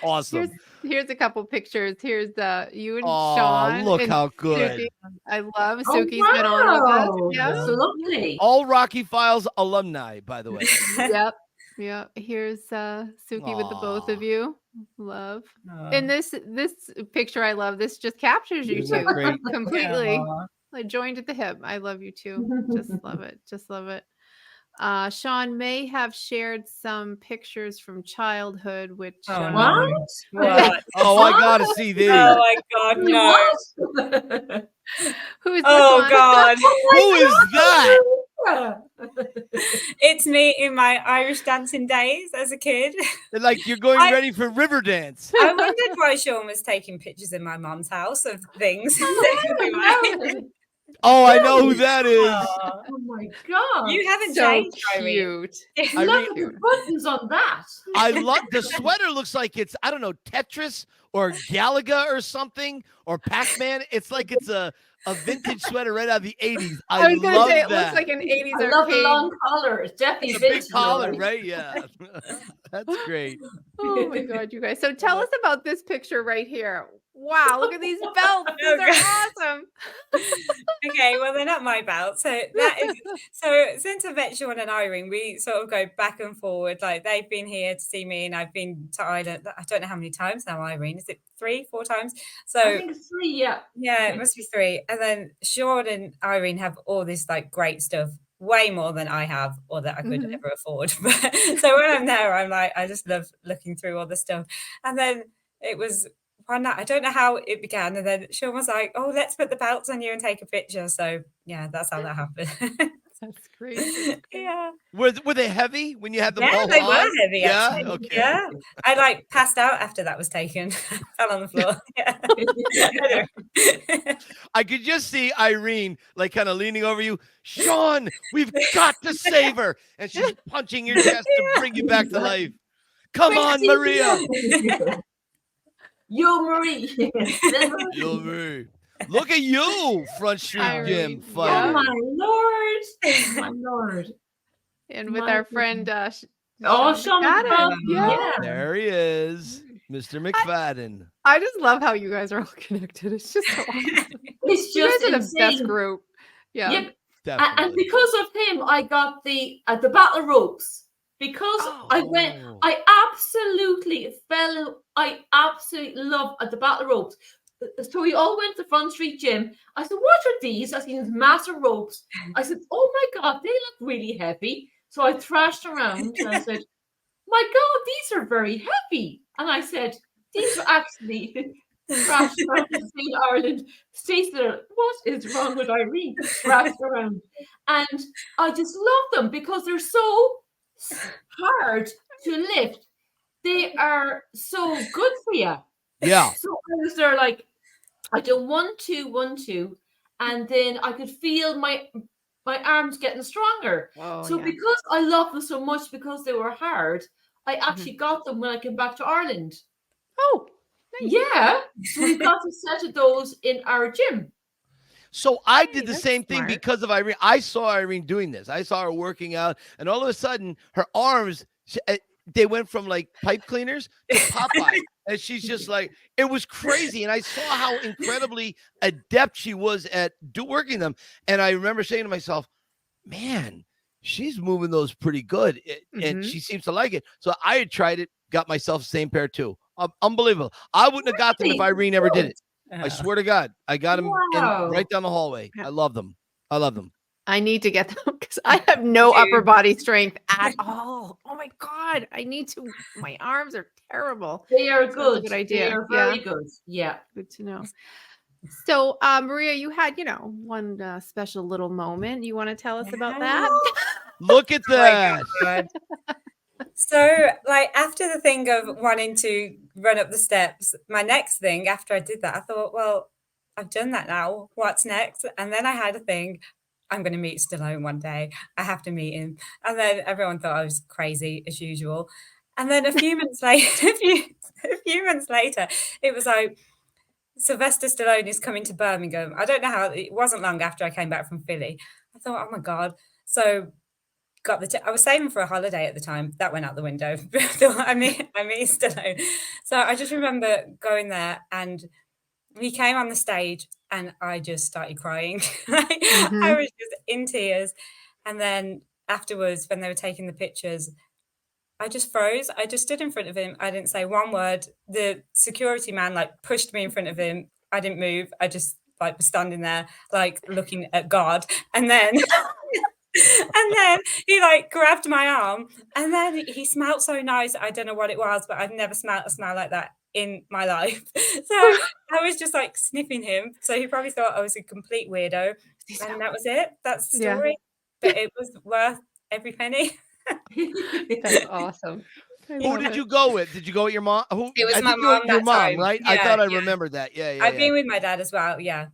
Awesome. Here's a couple pictures. Here's you and Sean. Look and how good. Suki. I love Suki's been on with us. Yeah. That's lovely. All Rocky Files alumni, by the way. Yep. Yeah. Here's Suki with the both of you. Love. And this picture I love. This just captures you two completely. Like joined at the hip. I love you too. Just love it. Just love it. Sean may have shared some pictures from childhood, which What? Oh, I gotta see these. Oh my God, no! Who is this Oh one? God, Who is that? it's me in my Irish dancing days as a kid. Like you're going ready for river dance. I wondered why Sean was taking pictures in my mom's house of things. Oh, I know who that is. Aw. Oh my god! You haven't So changed, Irene. cute. Irene- Look at the buttons on that. I love the sweater. Looks like it's, I don't know, Tetris or Galaga or something, or Pac-Man. It's like it's a vintage sweater right out of the 80s. I was going to love say it that. looks like an 80s I love the arcade. long collar. It's definitely It's a big vintage, collar, right? right? Yeah. That's great. Oh my God, you guys. So tell us about this picture right here. Wow, look at these belts. These are awesome. Okay, well, they're not my belts. So that is so since I met Sean and Irene, we sort of go back and forward. Like they've been here to see me, and I've been to Ireland. I don't know how many times now, Irene. Is it 3, 4 times? So I think it's 3, yeah. yeah, it must be 3. And then Sean and Irene have all this like great stuff, way more than I have or that I could ever afford. But so when I'm there, I'm like, I just love looking through all the stuff. And then it was one night, I don't know how it began. And then Sean was like, oh, let's put the belts on you and take a picture. So yeah, that's how that happened. That's crazy. Yeah. Were they heavy when you had them Yeah, all they on? were heavy, Yeah? actually. Okay. Yeah. I like passed out after that was taken. Fell on the floor. Yeah. I could just see Irene like kind of leaning over you. Sean, we've got to save her. And she's punching your chest to bring you back to life. Come on, Maria. Yo, Marie. Yo, Marie. Look at you, Front Street Irene, Gym Oh fighter. my lord. My lord. And with My our friend Oh, Sean McFadden. McFadden, Yeah. There he is, Mr. McFadden. I just love how you guys are all connected. It's just so awesome. It's You just guys are the insane. best group. Yeah. Yep. And Definitely. because of him, I got the battle ropes. Because I absolutely love the battle ropes. So we all went to Front Street Gym. I said, what are these? I seen these massive ropes. I said, oh my God, they look really heavy. So I thrashed around and I said, my God, these are very heavy. And I said, these are actually thrashed around in St. Ireland. Stacey, what is wrong with Irene? Thrashed around. And I just love them because they're so hard to lift. They are so good for you. Yeah. So I was there like, I did 1, 2, 1, 2, and then I could feel my arms getting stronger. Oh, So yeah. because I love them so much because they were hard, I actually got them when I came back to Ireland. Oh, nice. Yeah. So we got a set of those in our gym. So I Hey, did the that's same thing smart. because of Irene. I saw Irene doing this. I saw her working out, and all of a sudden, her arms, they went from like pipe cleaners to Popeye. And she's just like, it was crazy. And I saw how incredibly adept she was at working them. And I remember saying to myself, man, she's moving those pretty good. And she seems to like it. So I had tried it, got myself the same pair too. Unbelievable. I wouldn't have got them if Really? Irene ever did it. I Uh, swear to God, I got them Wow. right down the hallway. Yeah. I love them. I love them. I need to get them because I have no upper body strength at all. Oh my God. I need to. My arms are terrible. They are Sounds good. a good idea. They are very good. Yeah. Good to know. So, Maria, you had, one special little moment. You want to tell us about that? Look at Oh my that. God. So, like, after the thing of wanting to run up the steps, my next thing after I did that, I thought, well, I've done that now. What's next? And then I had a thing. I'm going to meet Stallone one day. I have to meet him. And then everyone thought I was crazy as usual. And then a few months later, it was like Sylvester Stallone is coming to Birmingham. I don't know how. It wasn't long after I came back from Philly. I thought, oh my God. So got I was saving for a holiday at the time. That went out the window. I mean Stallone. So I just remember going there and he came on the stage and I just started crying. I was just in tears. And then afterwards, when they were taking the pictures, I just froze. I just stood in front of him. I didn't say one word. The security man pushed me in front of him. I didn't move. I just was standing there looking at God. And then he grabbed my arm and then he smelled so nice. I don't know what it was, but I've never smelled a smell like that in my life. So I was just sniffing him. So he probably thought I was a complete weirdo. And that was it. That's the story. But it was worth every penny. That's awesome. Who did you go with? Did you go with your mom? It was I my think you went mom with your that mom, time. right? I Yeah, thought I yeah. remembered that. Yeah. I've been with my dad as well. Yeah.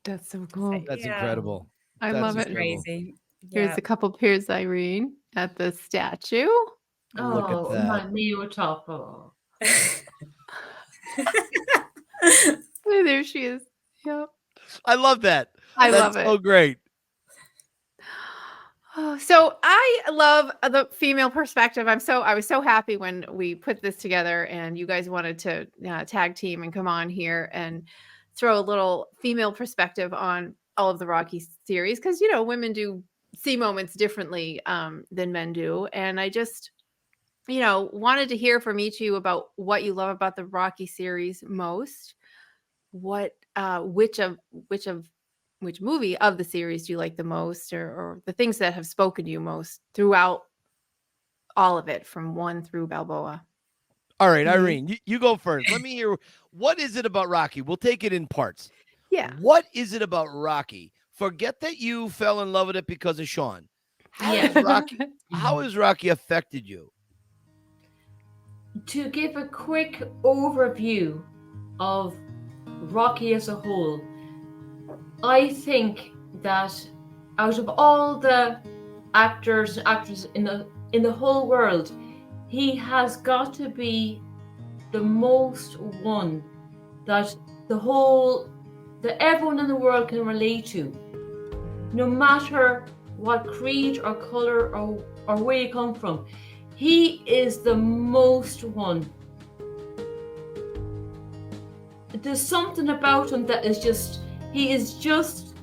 That's so cool. That's Yeah. incredible. I That's love it. incredible. Crazy. Here's Yeah. a couple pairs, Irene, at the statue. Look at that. My Neo top. Oh. Oh, there she is. Yep. I love that. I That's love it. so great. Oh, so I love the female perspective. I was so happy when we put this together and you guys wanted to tag team and come on here and throw a little female perspective on all of the Rocky series, because women do see moments differently than men do, and I just wanted to hear from each of you about what you love about the Rocky series most. What which movie of the series do you like the most, or the things that have spoken to you most throughout all of it from 1 through Balboa? All right, Irene, you go first. Let me hear, what is it about Rocky? We'll take it in parts. Yeah. What is it about Rocky? Forget that you fell in love with it because of Sean. How has Rocky affected you? To give a quick overview of Rocky as a whole, I think that out of all the actors and actresses in the whole world, he has got to be the most one that everyone in the world can relate to, no matter what creed or color or where you come from. He is the most one. There's something about him that is just, he is just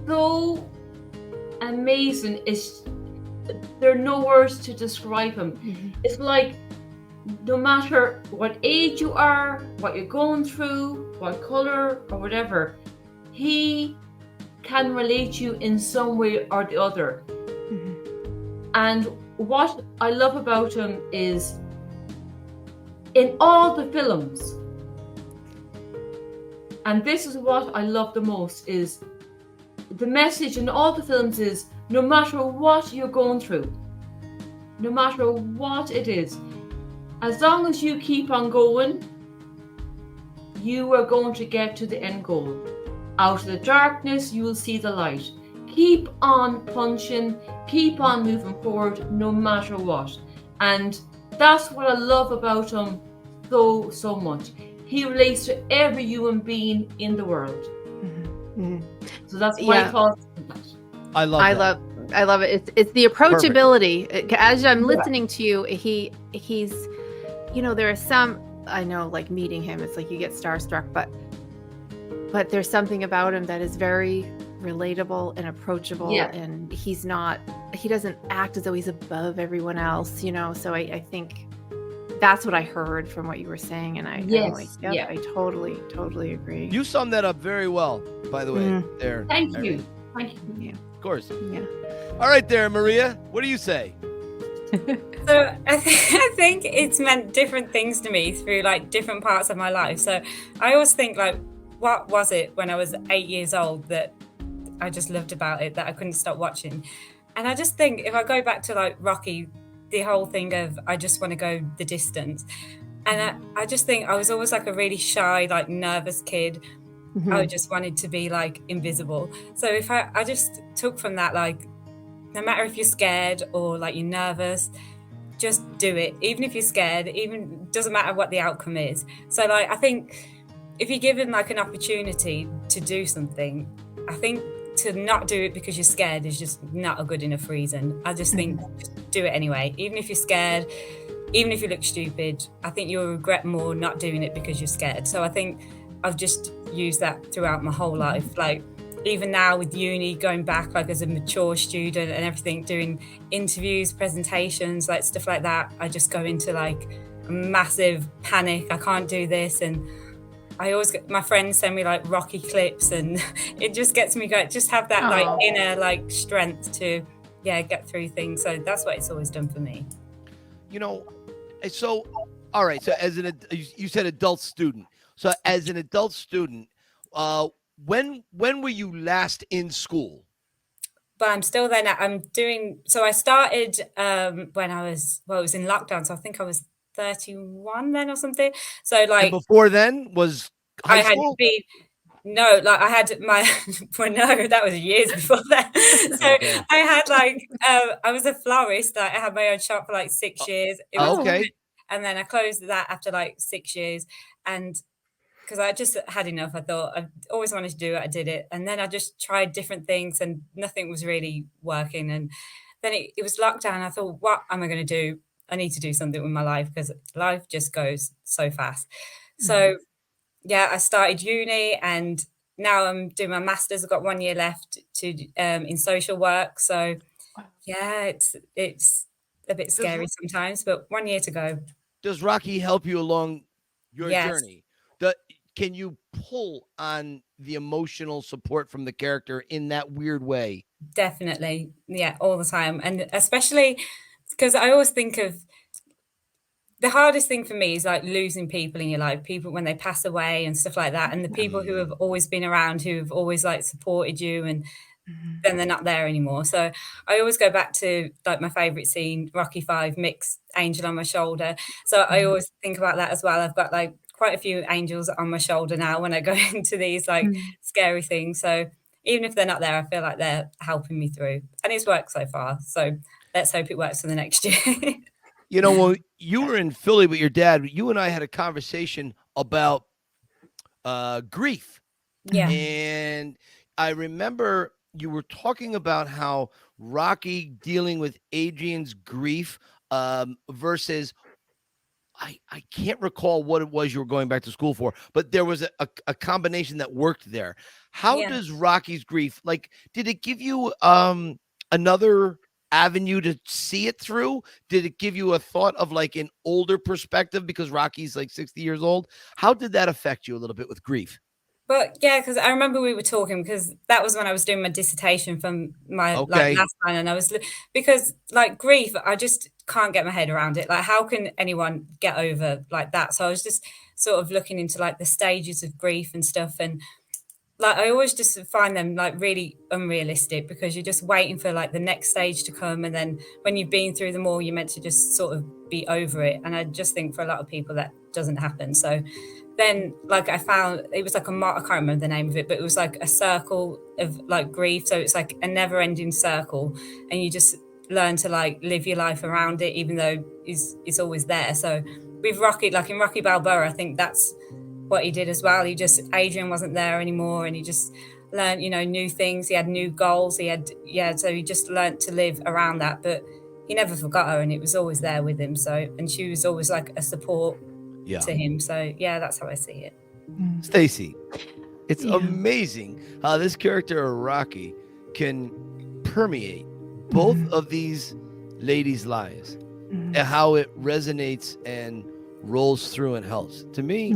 so amazing. There are no words to describe him. Mm-hmm. It's like, no matter what age you are, what you're going through, what color or whatever, he can relate you in some way or the other. Mm-hmm. And what I love about him is, in all the films, and this is what I love the most, is the message in all the films is, no matter what you're going through, no matter what it is, as long as you keep on going, you are going to get to the end goal. Out of the darkness, you will see the light. Keep on punching, keep on moving forward, no matter what. And that's what I love about him so much. He relates to every human being in the world. Mm-hmm. So that's my thoughts on that. I love it. It's the approachability. As I'm listening to you, he's there are some, I know, like meeting him, it's like you get starstruck, but there's something about him that is very relatable and approachable, and he doesn't act as though he's above everyone else, so I think that's what I heard from what you were saying, and I totally agree. You summed that up very well, by the way. There. Thank you. Yeah. Of course. Yeah. All right there, Maria. What do you say? So I think it's meant different things to me through like different parts of my life. So I always think, like, what was it when I was 8 years old that I just loved about it, that I couldn't stop watching? And I just think if I go back to like Rocky, the whole thing of I just want to go the distance. And I just think I was always like a really shy, like nervous kid. Mm-hmm. I just wanted to be like invisible. So if I just took from that, like, no matter if you're scared or like you're nervous, just do it. Even if you're scared, even doesn't matter what the outcome is. So like, I think if you're given like an opportunity to do something, I think to not do it because you're scared is just not a good enough reason. I just think just do it anyway. Even if you're scared, even if you look stupid, I think you'll regret more not doing it because you're scared. So I think I've just used that throughout my whole life. Like, even now with uni, going back like as a mature student and everything, doing interviews, presentations, like stuff like that, I just go into like a massive panic. I can't do this. And I always get my friends send me like Rocky clips, and it just gets me going. Just have that like inner like strength to get through things. So that's what it's always done for me. So all right, so as you said adult student. So as an adult student, when were you last in school? But I'm still there now. So I started when I was, it was in lockdown. So I think I was 31 then or something. So like, and before then was high school? No, like I had my well, no, that was years before that. So Okay. I had like I was a florist. Like, I had my own shop for like 6 years. It was Okay. and then I closed that after like 6 years. And because I just had enough, I thought I always wanted to do it. I did it, and then I just tried different things, and nothing was really working. And then it was lockdown. I thought, what am I going to do? I need to do something with my life because life just goes so fast. So yeah, I started uni, and now I'm doing my master's. I've got 1 year left to in social work. So yeah, it's a bit scary sometimes, but 1 year to go. Does Rocky help you along your Yes. journey? Can you pull on the emotional support from the character in that weird way? Definitely. Yeah, all the time. And especially because I always think of the hardest thing for me is like losing people in your life, people when they pass away and stuff like that. And the people who have always been around, who have always like supported you, and then they're not there anymore. So I always go back to like my favorite scene, Rocky 5, Mick's angel on my shoulder. So I always think about that as well. I've got like quite a few angels on my shoulder now when I go into these like scary things. So even if they're not there, I feel like they're helping me through, and it's worked so far. So let's hope it works for the next year. You know, when you were in Philly with your dad, you and I had a conversation about grief. Yeah. And I remember you were talking about how Rocky dealing with Adrian's grief versus I can't recall what it was you were going back to school for, but there was a combination that worked there. How Yeah. does Rocky's grief, like, did it give you another avenue to see it through? Did it give you a thought of like an older perspective because Rocky's like 60 years old? How did that affect you a little bit with grief? But yeah, because I remember we were talking, because that was when I was doing my dissertation from my like Okay. last one, and I was because like grief, I just can't get my head around it. Like, how can anyone get over like that? So I was just sort of looking into like the stages of grief and stuff, and like I always just find them like really unrealistic, because you're just waiting for like the next stage to come, and then when you've been through them all, you're meant to just sort of be over it. And I just think for a lot of people that doesn't happen. So then like I found it was like I can't remember the name of it, but it was like a circle of like grief. So it's like a never ending circle, and you just learn to like live your life around it, even though it's always there. So with Rocky, like in Rocky Balboa, I think that's what he did as well. Adrian wasn't there anymore, and he just learned, new things. He had new goals. So he just learned to live around that, but he never forgot her, and it was always there with him. So, and she was always like a support to him. So yeah, that's how I see it. Stacy, it's amazing how this character of Rocky can permeate both of these ladies' lives and how it resonates and rolls through and helps. To me,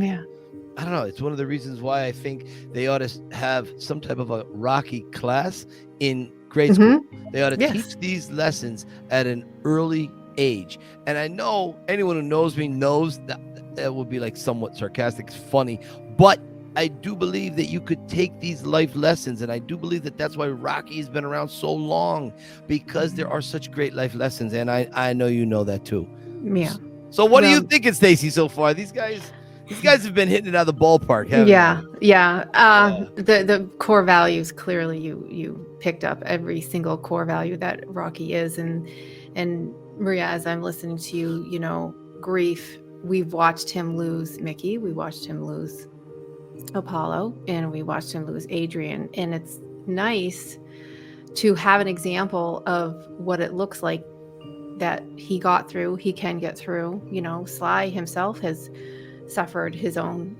I don't know, it's one of the reasons why I think they ought to have some type of a Rocky class in grade school. They ought to teach these lessons at an early age. And I know anyone who knows me knows that would be like somewhat sarcastic, it's funny, but I do believe that you could take these life lessons, and I do believe that that's why Rocky has been around so long, because there are such great life lessons, and I know you know that too. Yeah. So what are you thinking, Stacy, so far? These guys have been hitting it out of the ballpark, haven't they? The core values, clearly you picked up every single core value that Rocky is, and Maria, as I'm listening to you, grief. We've watched him lose Mickey. We watched him lose Apollo, and we watched him lose Adrian. And it's nice to have an example of what it looks like that he got through, he can get through. Sly himself has suffered his own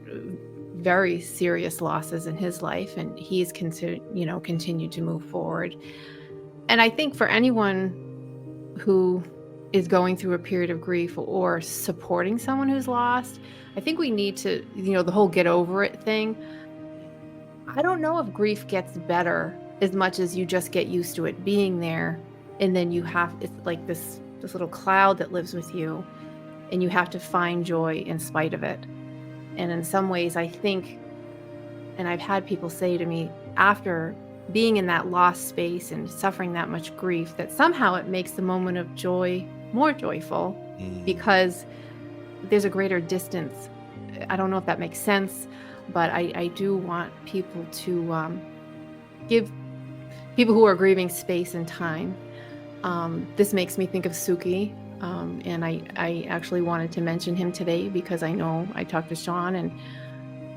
very serious losses in his life, and he's continued to move forward. And I think for anyone who is going through a period of grief or supporting someone who's lost, I think we need to, the whole get over it thing. I don't know if grief gets better as much as you just get used to it being there, and then it's like this little cloud that lives with you, and you have to find joy in spite of it. And in some ways, I think, and I've had people say to me after being in that lost space and suffering that much grief, that somehow it makes the moment of joy more joyful, because there's a greater distance. I don't know if that makes sense, but I do want people to give people who are grieving space and time. This makes me think of Suki, and I actually wanted to mention him today because I know I talked to Sean, and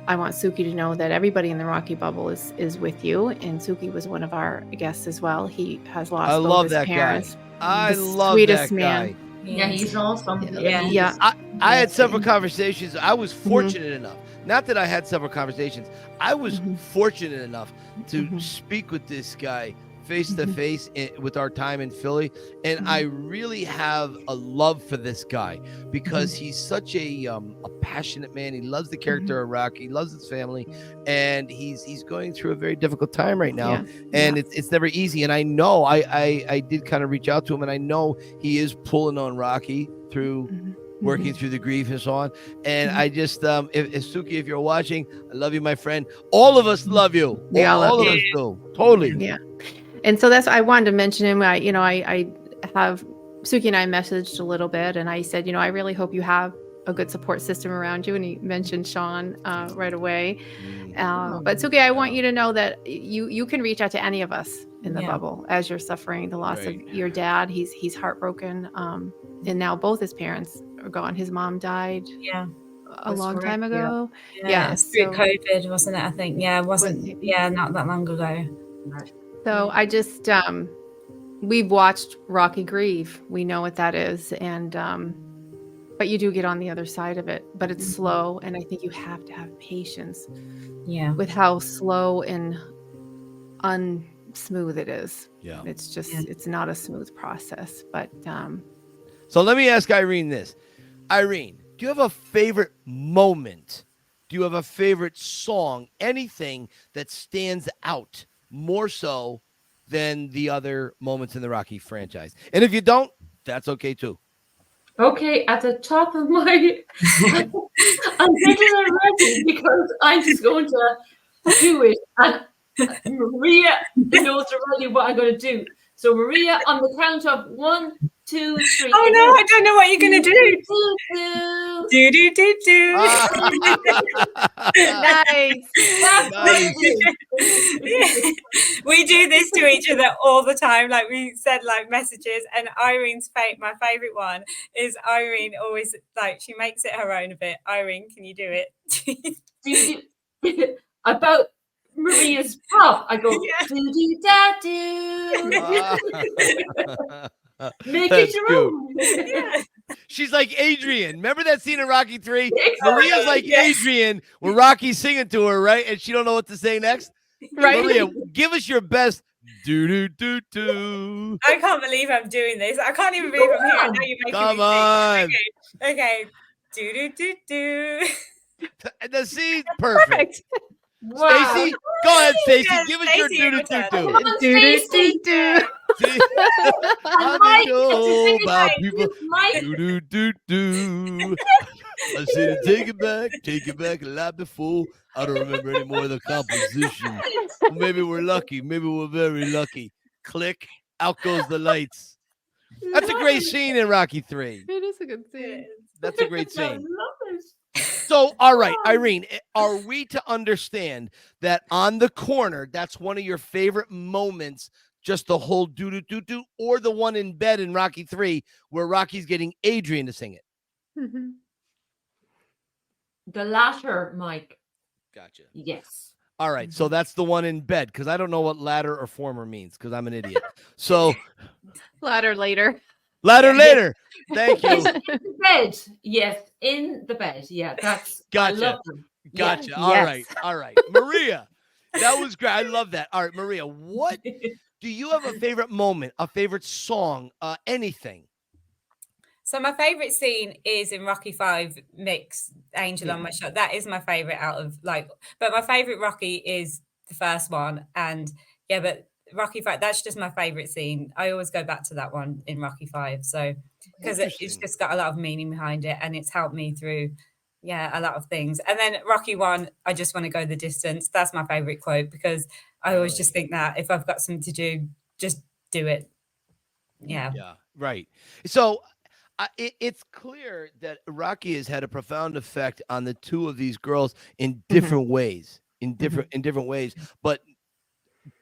I want Suki to know that everybody in the Rocky bubble is with you. And Suki was one of our guests as well. He has lost I both love his that parents. guy. I The love sweetest that man. guy. Yeah, he's awesome. Yeah. he Yeah. is. I had several conversations. I was fortunate enough, not that I had several conversations, I was fortunate enough to speak with this guy face to face with our time in Philly. And I really have a love for this guy because he's such a passionate man. He loves the character of Rocky, he loves his family, and he's going through a very difficult time right now. Yeah. And it's never easy. And I know I did kind of reach out to him, and I know he is pulling on Rocky through working through the grief and so on. And I just if Suki, if you're watching, I love you, my friend. All of us love you. We all love of you. us do. Totally. Yeah. And so that's, I wanted to mention him. I have Suki and I messaged a little bit, and I said, I really hope you have a good support system around you. And he mentioned Sean right away. But Suki, I want you to know that you can reach out to any of us in the bubble as you're suffering the loss of your dad. He's heartbroken. And now both his parents are gone. His mom died a long time ago. Yeah. Through COVID, wasn't it? I think. Yeah, it wasn't. Yeah, not that long ago. So I just we've watched Rocky grieve. We know what that is, and but you do get on the other side of it. But it's slow, and I think you have to have patience. Yeah. With how slow and unsmooth it is. Yeah. It's just it's not a smooth process. But so let me ask Irene this. Irene, do you have a favorite moment? Do you have a favorite song? Anything that stands out more so than the other moments in the Rocky franchise? And if you don't, that's okay too. Okay, at the top of my, I'm thinking already because I'm just going to do it. And Maria knows already what I'm going to do. So Maria, on the count of 1, 2, 3. Oh no, I don't know what you're going to do. Do do do do. nice. We do this to each other all the time. Like we said, like messages. And Irene's my favorite one is Irene always like she makes it her own a bit. Irene, can you do it? About Maria's pop, I go do. Make it your own. Yeah. She's like Adrian. Remember that scene in Rocky 3? Exactly. Maria's like Adrian when Rocky's singing to her, right? And she don't know what to say next. Right. Maria, give us your best do-do-do-do. I can't believe I'm doing this. I can't even believe I'm here. I know you're making Come on. Okay. Do-do-do-do. The scene, perfect. Wow. Stacey, go ahead, Stacey. Give us your do-do-do-do. Come on, Stacey. Do-do-do-do. I said, take it back a lot before. I don't remember any more of the composition. Maybe we're lucky. Maybe we're very lucky. Click. Out goes the lights. That's a great scene in Rocky 3. It is a good scene. That's a great scene. I love it. So, all right, Irene, are we to understand that on the corner, that's one of your favorite moments, just the whole do-do-do-do, or the one in bed in Rocky 3 where Rocky's getting Adrian to sing it? The latter, Mike. Gotcha. Yes. All right, so that's the one in bed, because I don't know what latter or former means, because I'm an idiot. So Ladder later. Later. Thank you. In the bed. Yes, in the bed. Yeah, that's Gotcha. I love them. Gotcha. Yeah. All right. Maria, that was great. I love that. All right, Maria, what do you have a favorite moment, a favorite song, anything? So my favorite scene is in Rocky 5 mix Angel on My Shoulder. That is my favorite out of but my favorite Rocky is the first one. And but Rocky 5, that's just my favorite scene. I always go back to that one in Rocky 5. So because it's just got a lot of meaning behind it, and it's helped me through a lot of things. And then Rocky 1, I just want to go the distance. That's my favorite quote, because I always just think that if I've got something to do, just do it. Yeah, right. So it's clear that Rocky has had a profound effect on the two of these girls in different ways, in different ways, but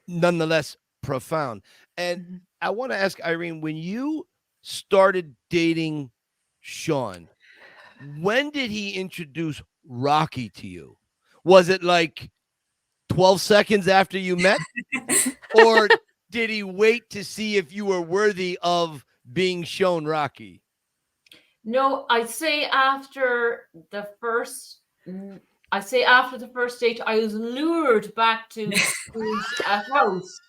nonetheless profound. And I want to ask Irene, when you started dating Sean, when did he introduce Rocky to you? Was it like 12 seconds after you met? Or did he wait to see if you were worthy of being shown Rocky? No, I'd say after the first date, I was lured back to his house.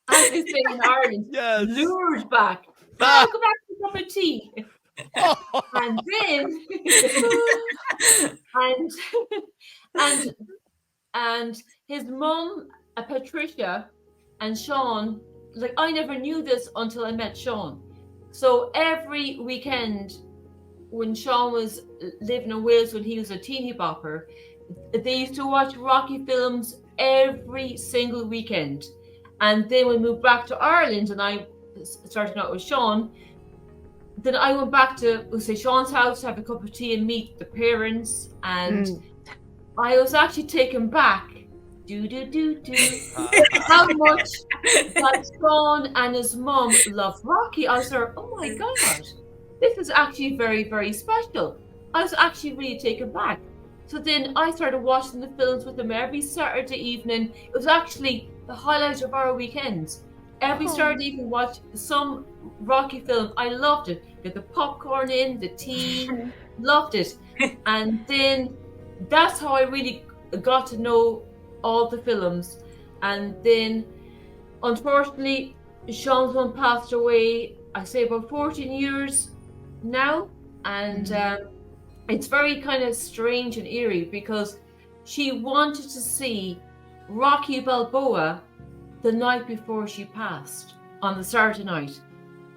As they say in Ireland, Yes. lured back. I'll go back to a cup of tea. And then and his mom, Patricia, and Sean, like, I never knew this until I met Sean. So every weekend when Sean was living in Wales when he was a teeny bopper, they used to watch Rocky films every single weekend. And then we moved back to Ireland and I started out with Sean. Then I went back to, say, Sean's house to have a cup of tea and meet the parents. And I was actually taken back. How much that Sean and his mom love Rocky. I was like, oh my God, this is actually very, very special. I was actually really taken back. So then I started watching the films with him every Saturday evening. It was actually the highlight of our weekends. Every Saturday evening, watch some Rocky film. I loved it. Get the popcorn in, the tea, loved it. And then that's how I really got to know all the films. And then, unfortunately, Sean's mom passed away, I say about 14 years now. And it's very kind of strange and eerie because she wanted to see Rocky Balboa the night before she passed on the Saturday night.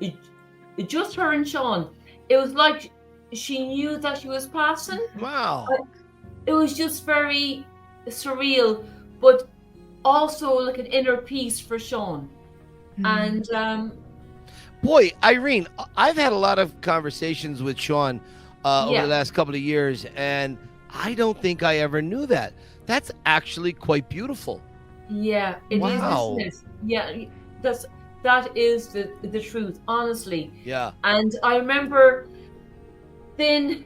It just her and Sean. It was like she knew that she was passing. Wow. It was just very surreal, but also like an inner peace for Sean. And boy, Irene, I've had a lot of conversations with Sean over the last couple of years, and I don't think I ever knew that. That's actually quite beautiful. Yeah, it is. Isn't it? Yeah, that is the truth, honestly. Yeah. And I remember then,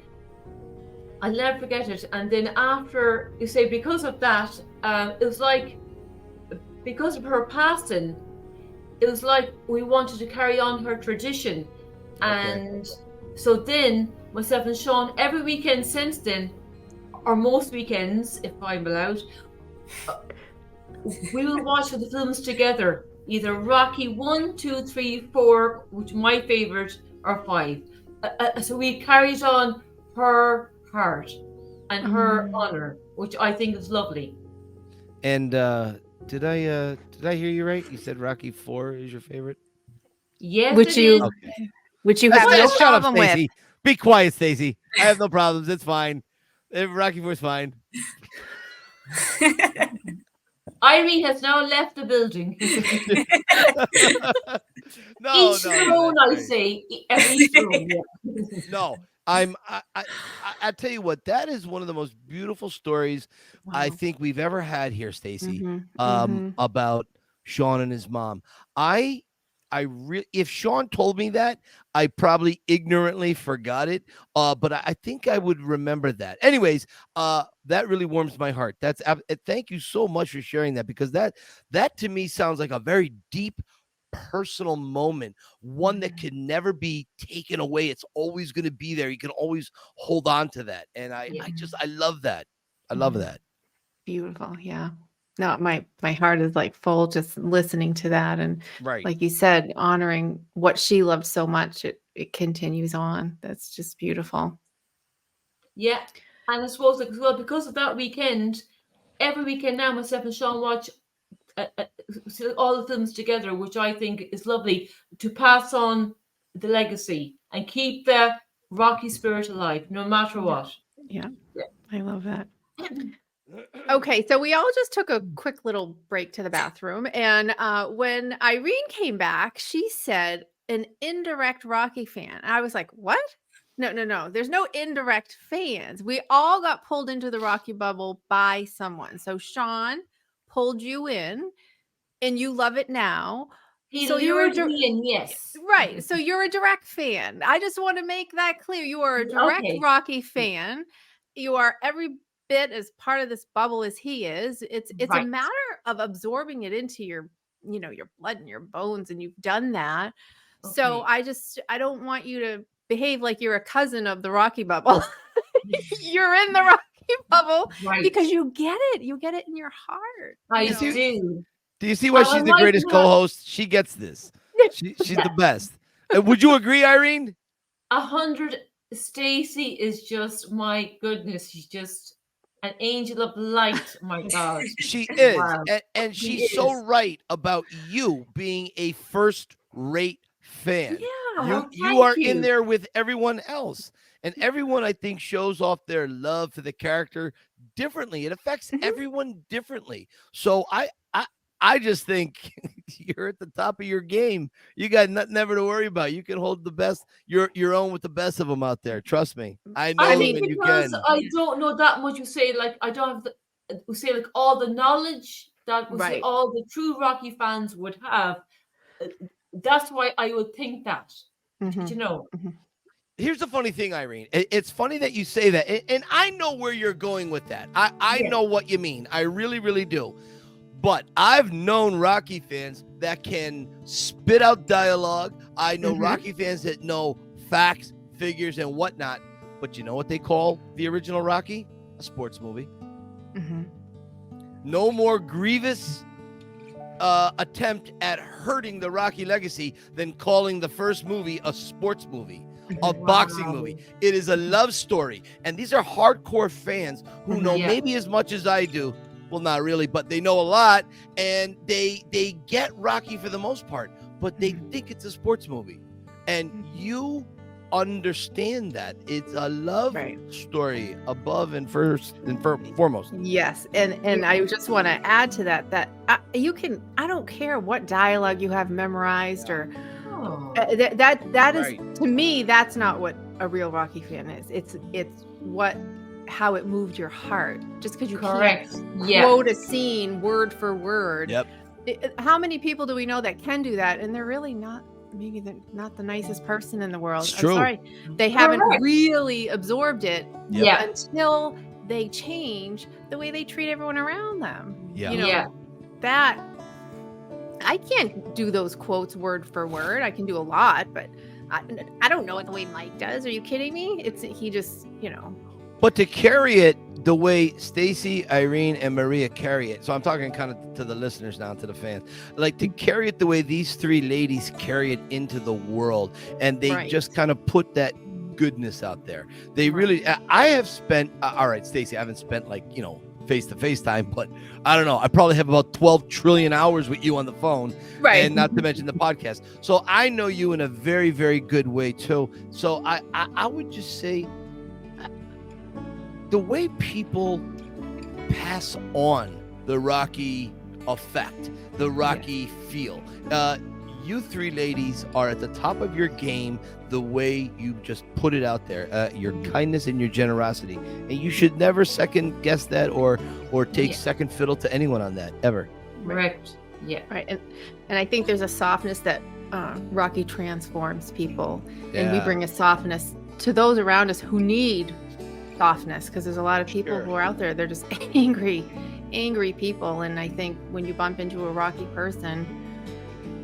I'll never forget it. And then after, you say, because of that, it was like, because of her passing, it was like we wanted to carry on her tradition. And so then, myself and Sean, every weekend since then, or most weekends, if I'm allowed, we will watch the films together. Either Rocky 1, 2, 3, 4, which my favorite, or 5. So we carried on her heart and her honor, which I think is lovely. And did I hear you right? You said Rocky 4 is your favorite? Yes, which you have no shut up, problem with. Stacey. Be quiet, Stacey. I have no problems. It's fine. Rocky 4 is fine. Irene has now left the building. No, Each throne, I say. Every throne. Yeah. No, I tell you what, that is one of the most beautiful stories I think we've ever had here, Stacey. About Sean and his mom. If Sean told me that, I probably ignorantly forgot it. But I think I would remember that. Anyways, that really warms my heart. Thank you so much for sharing that, because that to me sounds like a very deep, personal moment, one that can never be taken away. It's always going to be there. You can always hold on to that. And I love that. I love that. Beautiful. Yeah. No, my heart is like full just listening to that. And like you said, honoring what she loved so much, it continues on. That's just beautiful. Yeah. And I suppose as well, because of that weekend, every weekend now, myself and Sean watch all the films together, which I think is lovely, to pass on the legacy and keep the Rocky spirit alive, no matter what. Yeah. I love that. Okay, so we all just took a quick little break to the bathroom. And when Irene came back, she said, an indirect Rocky fan. And I was like, what? No. There's no indirect fans. We all got pulled into the Rocky bubble by someone. So Sean pulled you in and you love it now. He So lured me in, yes. Right. So you're a direct fan. I just want to make that clear. You are a direct Okay. Rocky fan. You are every bit as part of this bubble as he is. It's a Right. matter of absorbing it into your blood and your bones, and you've done that. So Okay. I don't want you to behave like you're a cousin of the Rocky bubble. You're in the Rocky bubble Right. because you get it. You get it in your heart. I you know? do. Do you see why she's the like greatest that. co-host? She gets this. She's the best. Would you agree, Irene? 100. Stacey is just, my goodness, she's just an angel of light. My God. She is. Wow. And She she's so is. right about you being a first-rate fan. Yeah. You are in there with everyone else. And everyone, I think, shows off their love for the character differently. It affects everyone differently. So I just think you're at the top of your game. You got nothing ever to worry about. You can hold the best, your own with the best of them out there. Trust me. I know I them think and you because can. I don't know that much. You say, like, I don't have say like all the knowledge that we say Right. all the true Rocky fans would have. That's why I would think that. You know. Here's the funny thing, Irene. It's funny that you say that. And I know where you're going with that. I know what you mean. I really, really do. But I've known Rocky fans that can spit out dialogue. I know Rocky fans that know facts, figures, and whatnot. But you know what they call the original Rocky? A sports movie. No more grievous attempt at hurting the Rocky legacy than calling the first movie a sports movie. A boxing movie. It is a love story. And these are hardcore fans who know maybe as much as I do. Well, not really, but they know a lot. And they get Rocky for the most part. But they think it's a sports movie. And you understand that. It's a love story above and first and foremost. Yes. And I just want to add to that you can, I don't care what dialogue you have memorized or that is, to me, that's not what a real Rocky fan is. It's how it moved your heart. Just because you can't quote a scene word for word. How many people do we know that can do that? And they're really not. Maybe they're not the nicest person in the world. It's true. I'm sorry, they haven't really absorbed it until they change the way they treat everyone around them. That. I can't do those quotes word for word. I can do a lot, but I don't know it the way Mike does. Are you kidding me? He just, But to carry it the way Stacey, Irene, and Maria carry it. So I'm talking kind of to the listeners now, to the fans. Like to carry it the way these three ladies carry it into the world. And they just kind of put that goodness out there. They really, I have spent, all right, Stacey, I haven't spent face-to-face time, but I don't know. I probably have about 12 trillion hours with you on the phone, and not to mention the podcast. So I know you in a very, very good way too. So I would just say the way people pass on the Rocky effect, the Rocky feel. You three ladies are at the top of your game the way you just put it out there, your kindness and your generosity. And you should never second guess that or take second fiddle to anyone on that, ever. Correct. Yeah. Right. And I think there's a softness that Rocky transforms people. And we bring a softness to those around us who need softness, because there's a lot of people who are out there, they're just angry people. And I think when you bump into a Rocky person,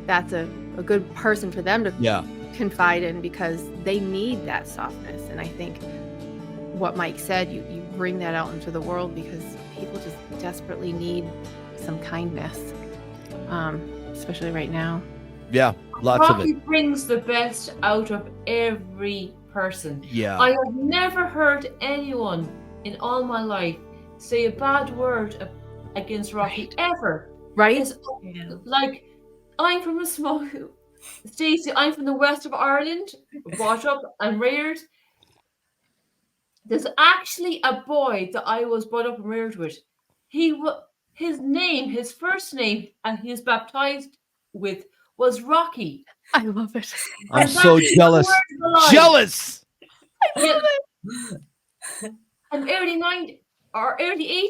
that's a good person for them to confide in, because they need that softness. And I think what Mike said, you bring that out into the world because people just desperately need some kindness, especially right now. Yeah, lots of it. Rocky brings the best out of every person. Yeah. I have never heard anyone in all my life say a bad word against Rocky ever. Right? Like, I'm from a small, Stacey, I'm from the west of Ireland, brought up and reared. There's actually a boy that I was brought up and reared with. His first name, and he was baptized with was Rocky. I love it. I'm And so that's the jealous. word of the line. Jealous. Yeah. And early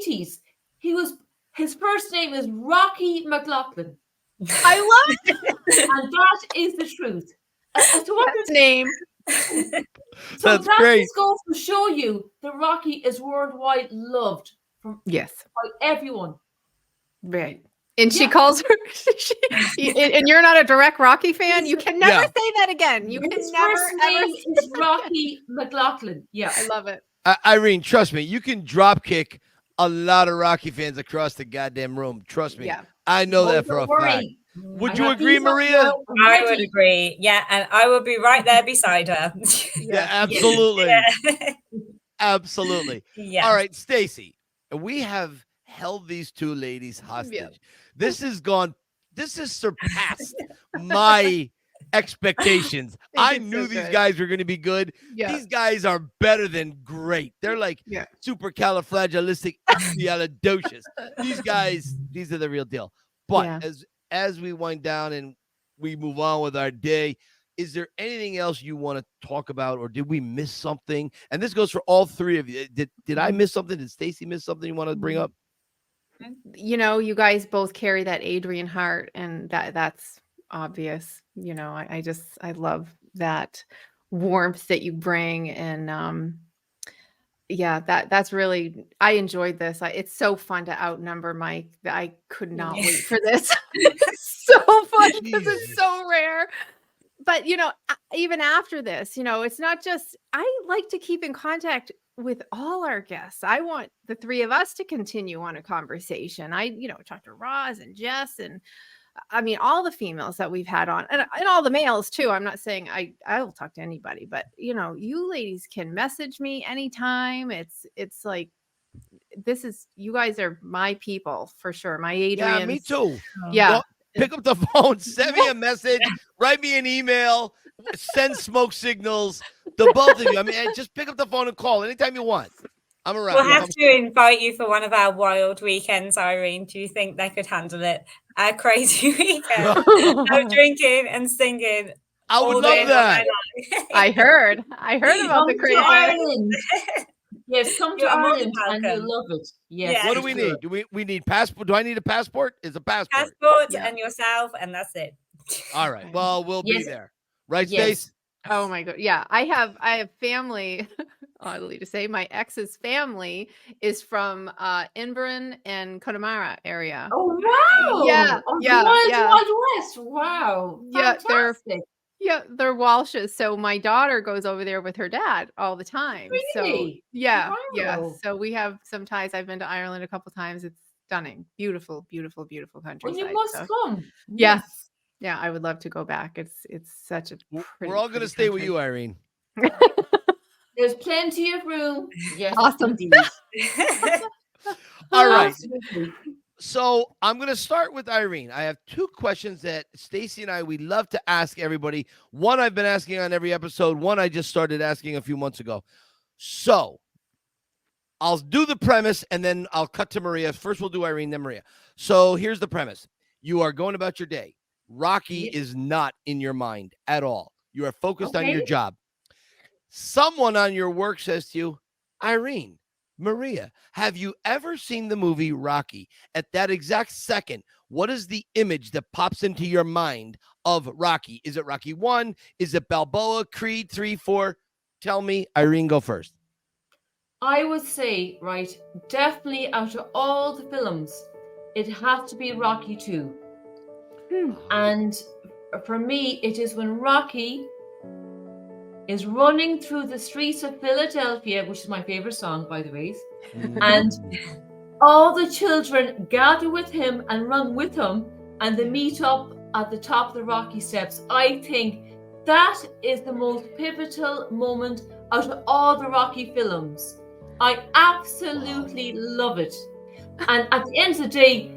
80s, his first name is Rocky McLaughlin. I love And that is the truth. So what that name. So That's that great. just goes to show you the Rocky is worldwide loved Yes. by everyone. Right. And she Yeah. calls her, and you're not a direct Rocky fan. You can never Yeah. say that again. You can His never, first ever name say is that again. Rocky McLaughlin. Yeah. I love it. Irene, trust me, you can drop kick a lot of Rocky fans across the goddamn room. Trust me. Yeah. I know Oh, that for a don't fact. worry. Would I you have agree, these on Maria? now. I'm I would ready. agree. Yeah, and I would be right there beside her. Yeah, absolutely. Yeah. Absolutely. Yeah. All right, Stacy, we have held these two ladies hostage. This has surpassed my expectations. Think I it's knew so these good. guys were going to be good. Yeah. These guys are better than great. They're like Yeah. supercalifragilisticexpialidocious. These guys, these are the real deal. But Yeah. as we wind down and we move on with our day, is there anything else you want to talk about, or did we miss something? And this goes for all three of you. Did I miss something? Did Stacy miss something you want to bring up? You know, you guys both carry that Adrian heart, and that's obvious. You know, I love that warmth that you bring, and yeah, that's really, I enjoyed this. It's so fun to outnumber Mike. I could not wait for this. It's so fun because it's so rare. But you know, even after this, you know, it's not just, I like to keep in contact with all our guests. I want the three of us to continue on a conversation. You know, talk to Roz and Jess, and I mean, all the females that we've had on, and all the males too. I'm not saying I'll talk to anybody, but you know, you ladies can message me anytime. It's like, you guys are my people for sure. My Adrians. Yeah, me too. Yeah. Well, pick up the phone, send me a message, write me an email, send smoke signals. The both of you. I mean, just pick up the phone and call anytime you want. I'm around. We'll have to invite you for one of our wild weekends, Irene. Do you think they could handle it? Our crazy weekend of drinking and singing. I would all day love that. long. I heard about the Come to crazy. Ireland. Yes, come to You're more Ireland than and you'll welcome. love it. Yes. Yeah. What do we need? We need passport? Do I need a passport? Is a passport? Passport Yeah. and yourself, and that's it. All right. Well, we'll be Yes. there. Right, Yes. Stace? Oh my God. Yeah. I have family, oddly to say, my ex's family is from Inverin and Connemara area. Oh, wow. Yeah, Oh, yeah, Wild, yeah. Wild West. Wow. Yeah, Fantastic. they're Welshes. So my daughter goes over there with her dad all the time. So Really? yeah. Wow. So we have some ties. I've been to Ireland a couple times. It's stunning. Beautiful, beautiful, beautiful Well, countryside. you must So, come. yeah. Yeah, I would love to go back. It's such a pretty, We're all going to stay with you, Irene. There's plenty of room. Yes. Awesome. indeed. All right. Absolutely. So I'm going to start with Irene. I have two questions that Stacy and we love to ask everybody. One I've been asking on every episode. One I just started asking a few months ago. So I'll do the premise and then I'll cut to Maria. First we'll do Irene, then Maria. So here's the premise. You are going about your day. Rocky is not in your mind at all. You are focused on your job. Someone on your work says to you, Irene, Maria, have you ever seen the movie Rocky? At that exact second, what is the image that pops into your mind of Rocky? Is it Rocky 1? Is it Balboa, Creed 3, 4? Tell me. Irene, go first. I would say, right, definitely out of all the films, it has to be Rocky 2. And for me, it is when Rocky is running through the streets of Philadelphia, which is my favorite song, by the way, and all the children gather with him and run with him, and they meet up at the top of the Rocky steps. I think that is the most pivotal moment out of all the Rocky films. I absolutely love it. And at the end of the day,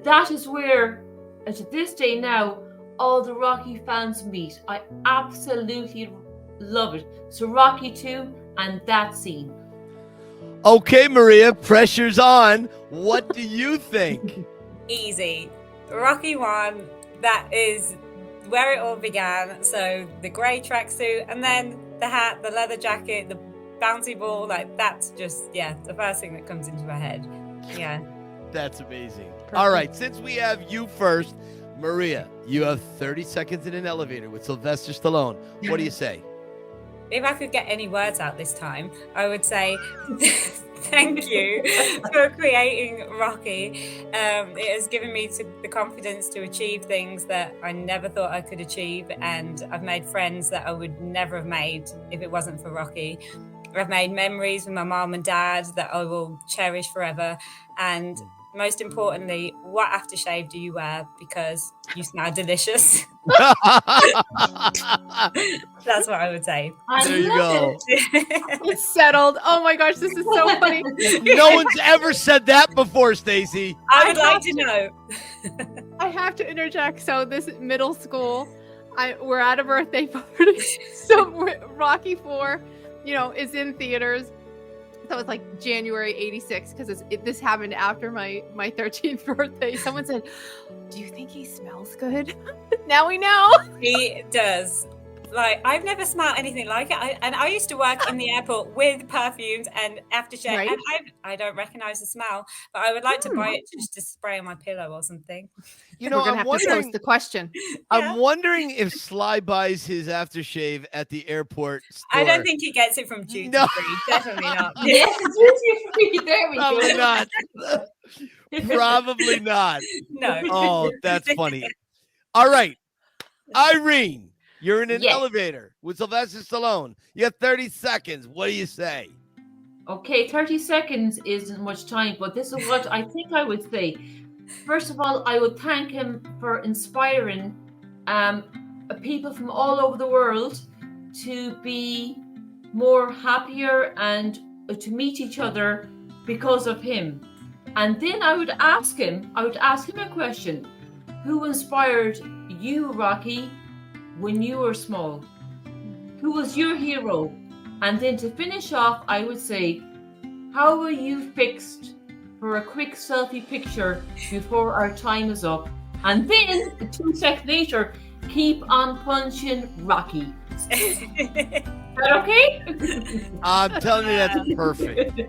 that is where, to this day now, all the Rocky fans meet. I absolutely love it. So Rocky 2 and that scene. Okay, Maria, pressure's on. What do you think? Easy. Rocky 1, that is where it all began. So the grey tracksuit, and then the hat, the leather jacket, the bouncy ball. Like that's just the first thing that comes into my head. Yeah, that's amazing. All right, since we have you first, Maria, you have 30 seconds in an elevator with Sylvester Stallone. What do you say? If I could get any words out this time, I would say thank you for creating Rocky. It has given me the confidence to achieve things that I never thought I could achieve, and I've made friends that I would never have made if it wasn't for Rocky. I've made memories with my mom and dad that I will cherish forever, and most importantly, what aftershave do you wear? Because you smell delicious. That's what I would say. There you go. It's settled. Oh my gosh, this is so funny. No one's ever said that before, Stacey. I would like to know. I have to interject. So this middle school, we're at a birthday party. So Rocky 4, is in theaters. So it's like January 86 because this happened after my 13th birthday. Someone said, "Do you think he smells good?" Now we know. He does. Like, I've never smelled anything like it. I used to work in the airport with perfumes and aftershave, Right. and I don't recognize the smell, but I would like to buy it just to spray on my pillow or something. We're gonna have to post the question. I'm wondering if Sly buys his aftershave at the airport store. I don't think he gets it from duty free. Definitely not. Yes, it's duty free. There we Probably go. not. Probably not. No. Oh, that's funny. All right, Irene. You're in an elevator with Sylvester Stallone. You have 30 seconds. What do you say? Okay, 30 seconds isn't much time, but this is what I think I would say. First of all, I would thank him for inspiring people from all over the world to be more happier and to meet each other because of him. And then I would ask him a question. Who inspired you, Rocky, when you were small? Who was your hero? And then to finish off, I would say, how were you fixed for a quick selfie picture before our time is up? And then 2 seconds later, keep on punching Rocky. Is that okay? I'm telling you, that's perfect.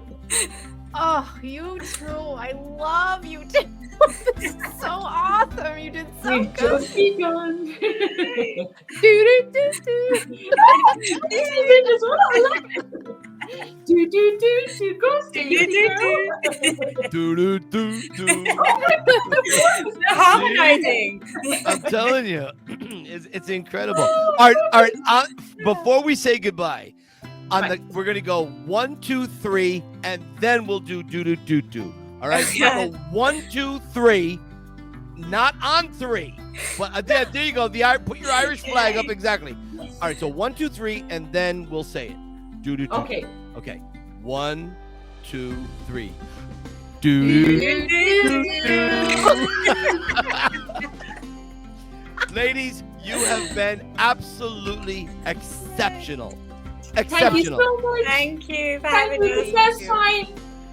Oh, you too. I love you too. This is so awesome. You did so We've good. just begun. Do-do-do-do. Do, go, Stacey, girl. Do-do-do-do. Harmonizing. I'm telling you, it's incredible. All right. Before we say goodbye, we're gonna go 1, 2, 3, and then we'll do do-do-do-do. All right. So 1, 2, 3, not on 3, but there you go. Put your Irish flag up exactly. All right. So 1, 2, 3, and then we'll say it. Do-do-do. Okay. Okay. 1, 2, 3. Do-do-do-do. Ladies, you have been absolutely exceptional. Thank you so much. Thank you for Thank having you. us. Best time.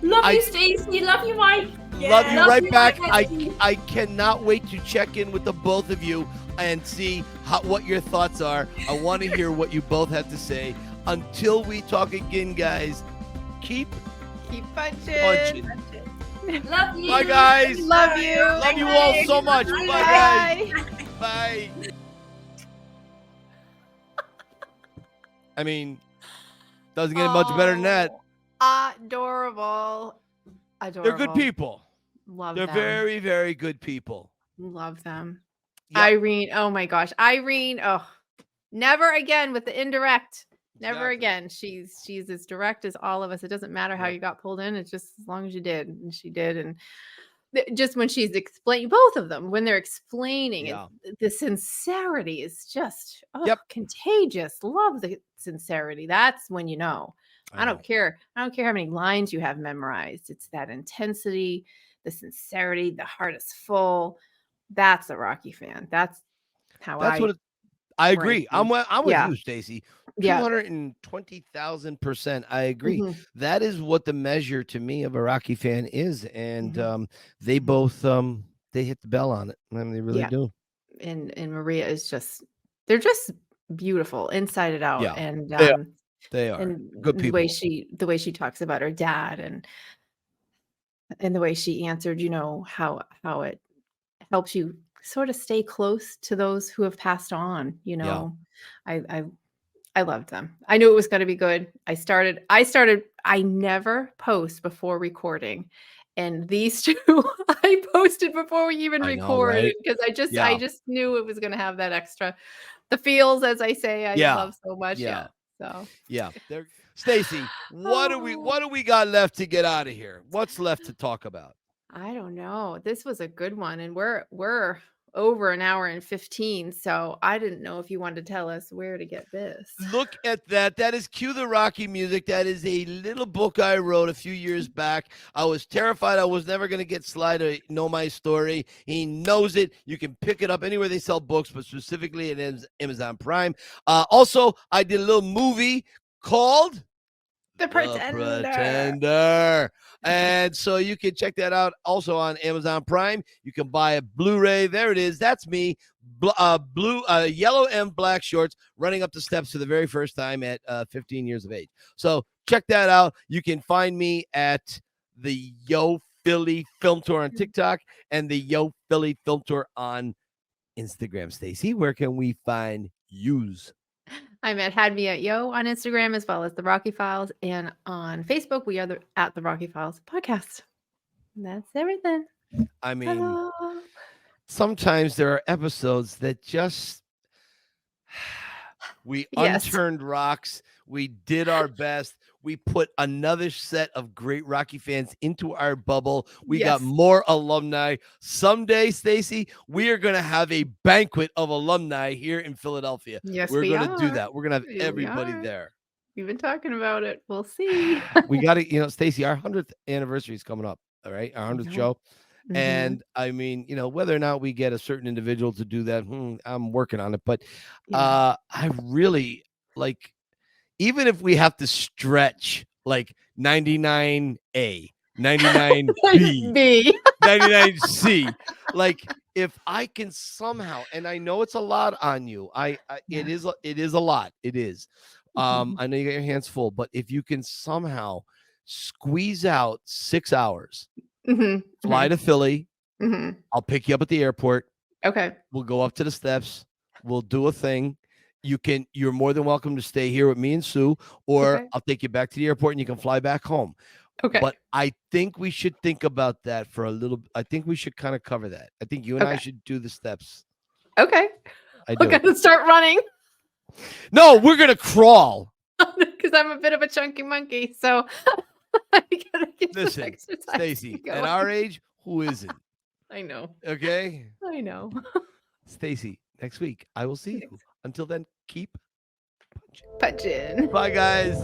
Love you, Stacey. Love you, Mike. Love you Love right you, back. Mike. I cannot wait to check in with the both of you and see what your thoughts are. I want to hear what you both have to say. Until we talk again, guys, keep punching. Love you. Bye, guys. Love you. Love you all so much. Bye, guys. Bye. I mean, doesn't get much better than that. Adorable. They're good people. Love They're them. very, very good people. Love them. Yep. Irene. Oh my gosh. Irene. Oh, never again with the indirect. Never Exactly. again. She's as direct as all of us. It doesn't matter how you got pulled in. It's just as long as you did. And she did. And just when she's explaining, both of them, when they're explaining it, the sincerity is just contagious. Love the sincerity. That's when you know. I don't care how many lines you have memorized. It's that intensity, the sincerity, the heart is full. That's a Rocky fan. That's how I agree. I'm with you, Stacey. Yeah. 220,000%. I agree. Mm-hmm. That is what the measure to me of a Rocky fan is. And they both they hit the bell on it. I mean, they really do. and Maria is just, they're just beautiful inside and out. Yeah, And they are and good the people. way she talks about her dad, and the way she answered, how it helps you sort of stay close to those who have passed on. I loved them. I knew it was going to be good. I never post before recording. And these two I posted before we even I know, recorded, right? because I Yeah. just knew it was going to have that extra, the feels, as I say, I Yeah. love so much. Yeah. So Yeah. Stacy, what do we got left to get out of here? What's left to talk about? I don't know. This was a good one, and we're over an hour and 15. So I didn't know if you wanted to tell us where to get this. Look at that. That is Cue the Rocky Music. That is a little book I wrote a few years back. I was terrified I was never going to get Sly to know my story. He knows it. You can pick it up anywhere they sell books, but specifically at Amazon Prime. Also, I did a little movie called The Pretender. Pretender. And so you can check that out also on Amazon Prime. You can buy a Blu-ray. There it is. That's me. Yellow and black shorts running up the steps for the very first time at 15 years of age. So check that out. You can find me at the Yo Philly Film Tour on TikTok and the Yo Philly Film Tour on Instagram. Stacy, where can we find yous? I'm at Had Me at Yo on Instagram, as well as The Rocky Files. And on Facebook, we are at The Rocky Files Podcast. And that's everything. I mean, Ta-da. sometimes there are episodes that just, we Yes. unturned rocks. We did our best. We put another set of great Rocky fans into our bubble. We got Yes. more alumni. Someday, Stacy, we are going to have a banquet of alumni here in Philadelphia. Yes, We're we going to do are. that. We're going to have Yeah, we everybody are. there. We've been talking about it. We'll see. We got to, Stacy, our 100th anniversary is coming up. All right. Our 100th know. show. Mhm. And I mean, whether or not we get a certain individual to do that, I'm working on it. But Yeah. I really like, even if we have to stretch like 99A, 99B, B. 99C, like if I can somehow, and I know it's a lot on you, it is a lot. It is. I know you got your hands full, but if you can somehow squeeze out 6 hours, fly to Philly, I'll pick you up at the airport. Okay. We'll go up to the steps. We'll do a thing. You're more than welcome to stay here with me and Sue, or Okay. I'll take you back to the airport and you can fly back home. Okay. But I think we should think about that for a little. I think we should kind of cover that. I think you and I Okay. should do the steps. Okay. I We're do. going to start running No, we're going to crawl. because I'm a bit of a chunky monkey. So I got to get this Listen, exercise Stacy, at going. our age, who isn't? I know. Okay? I know. Stacy, next week, I will see you. Until then, keep Punching. Bye, guys.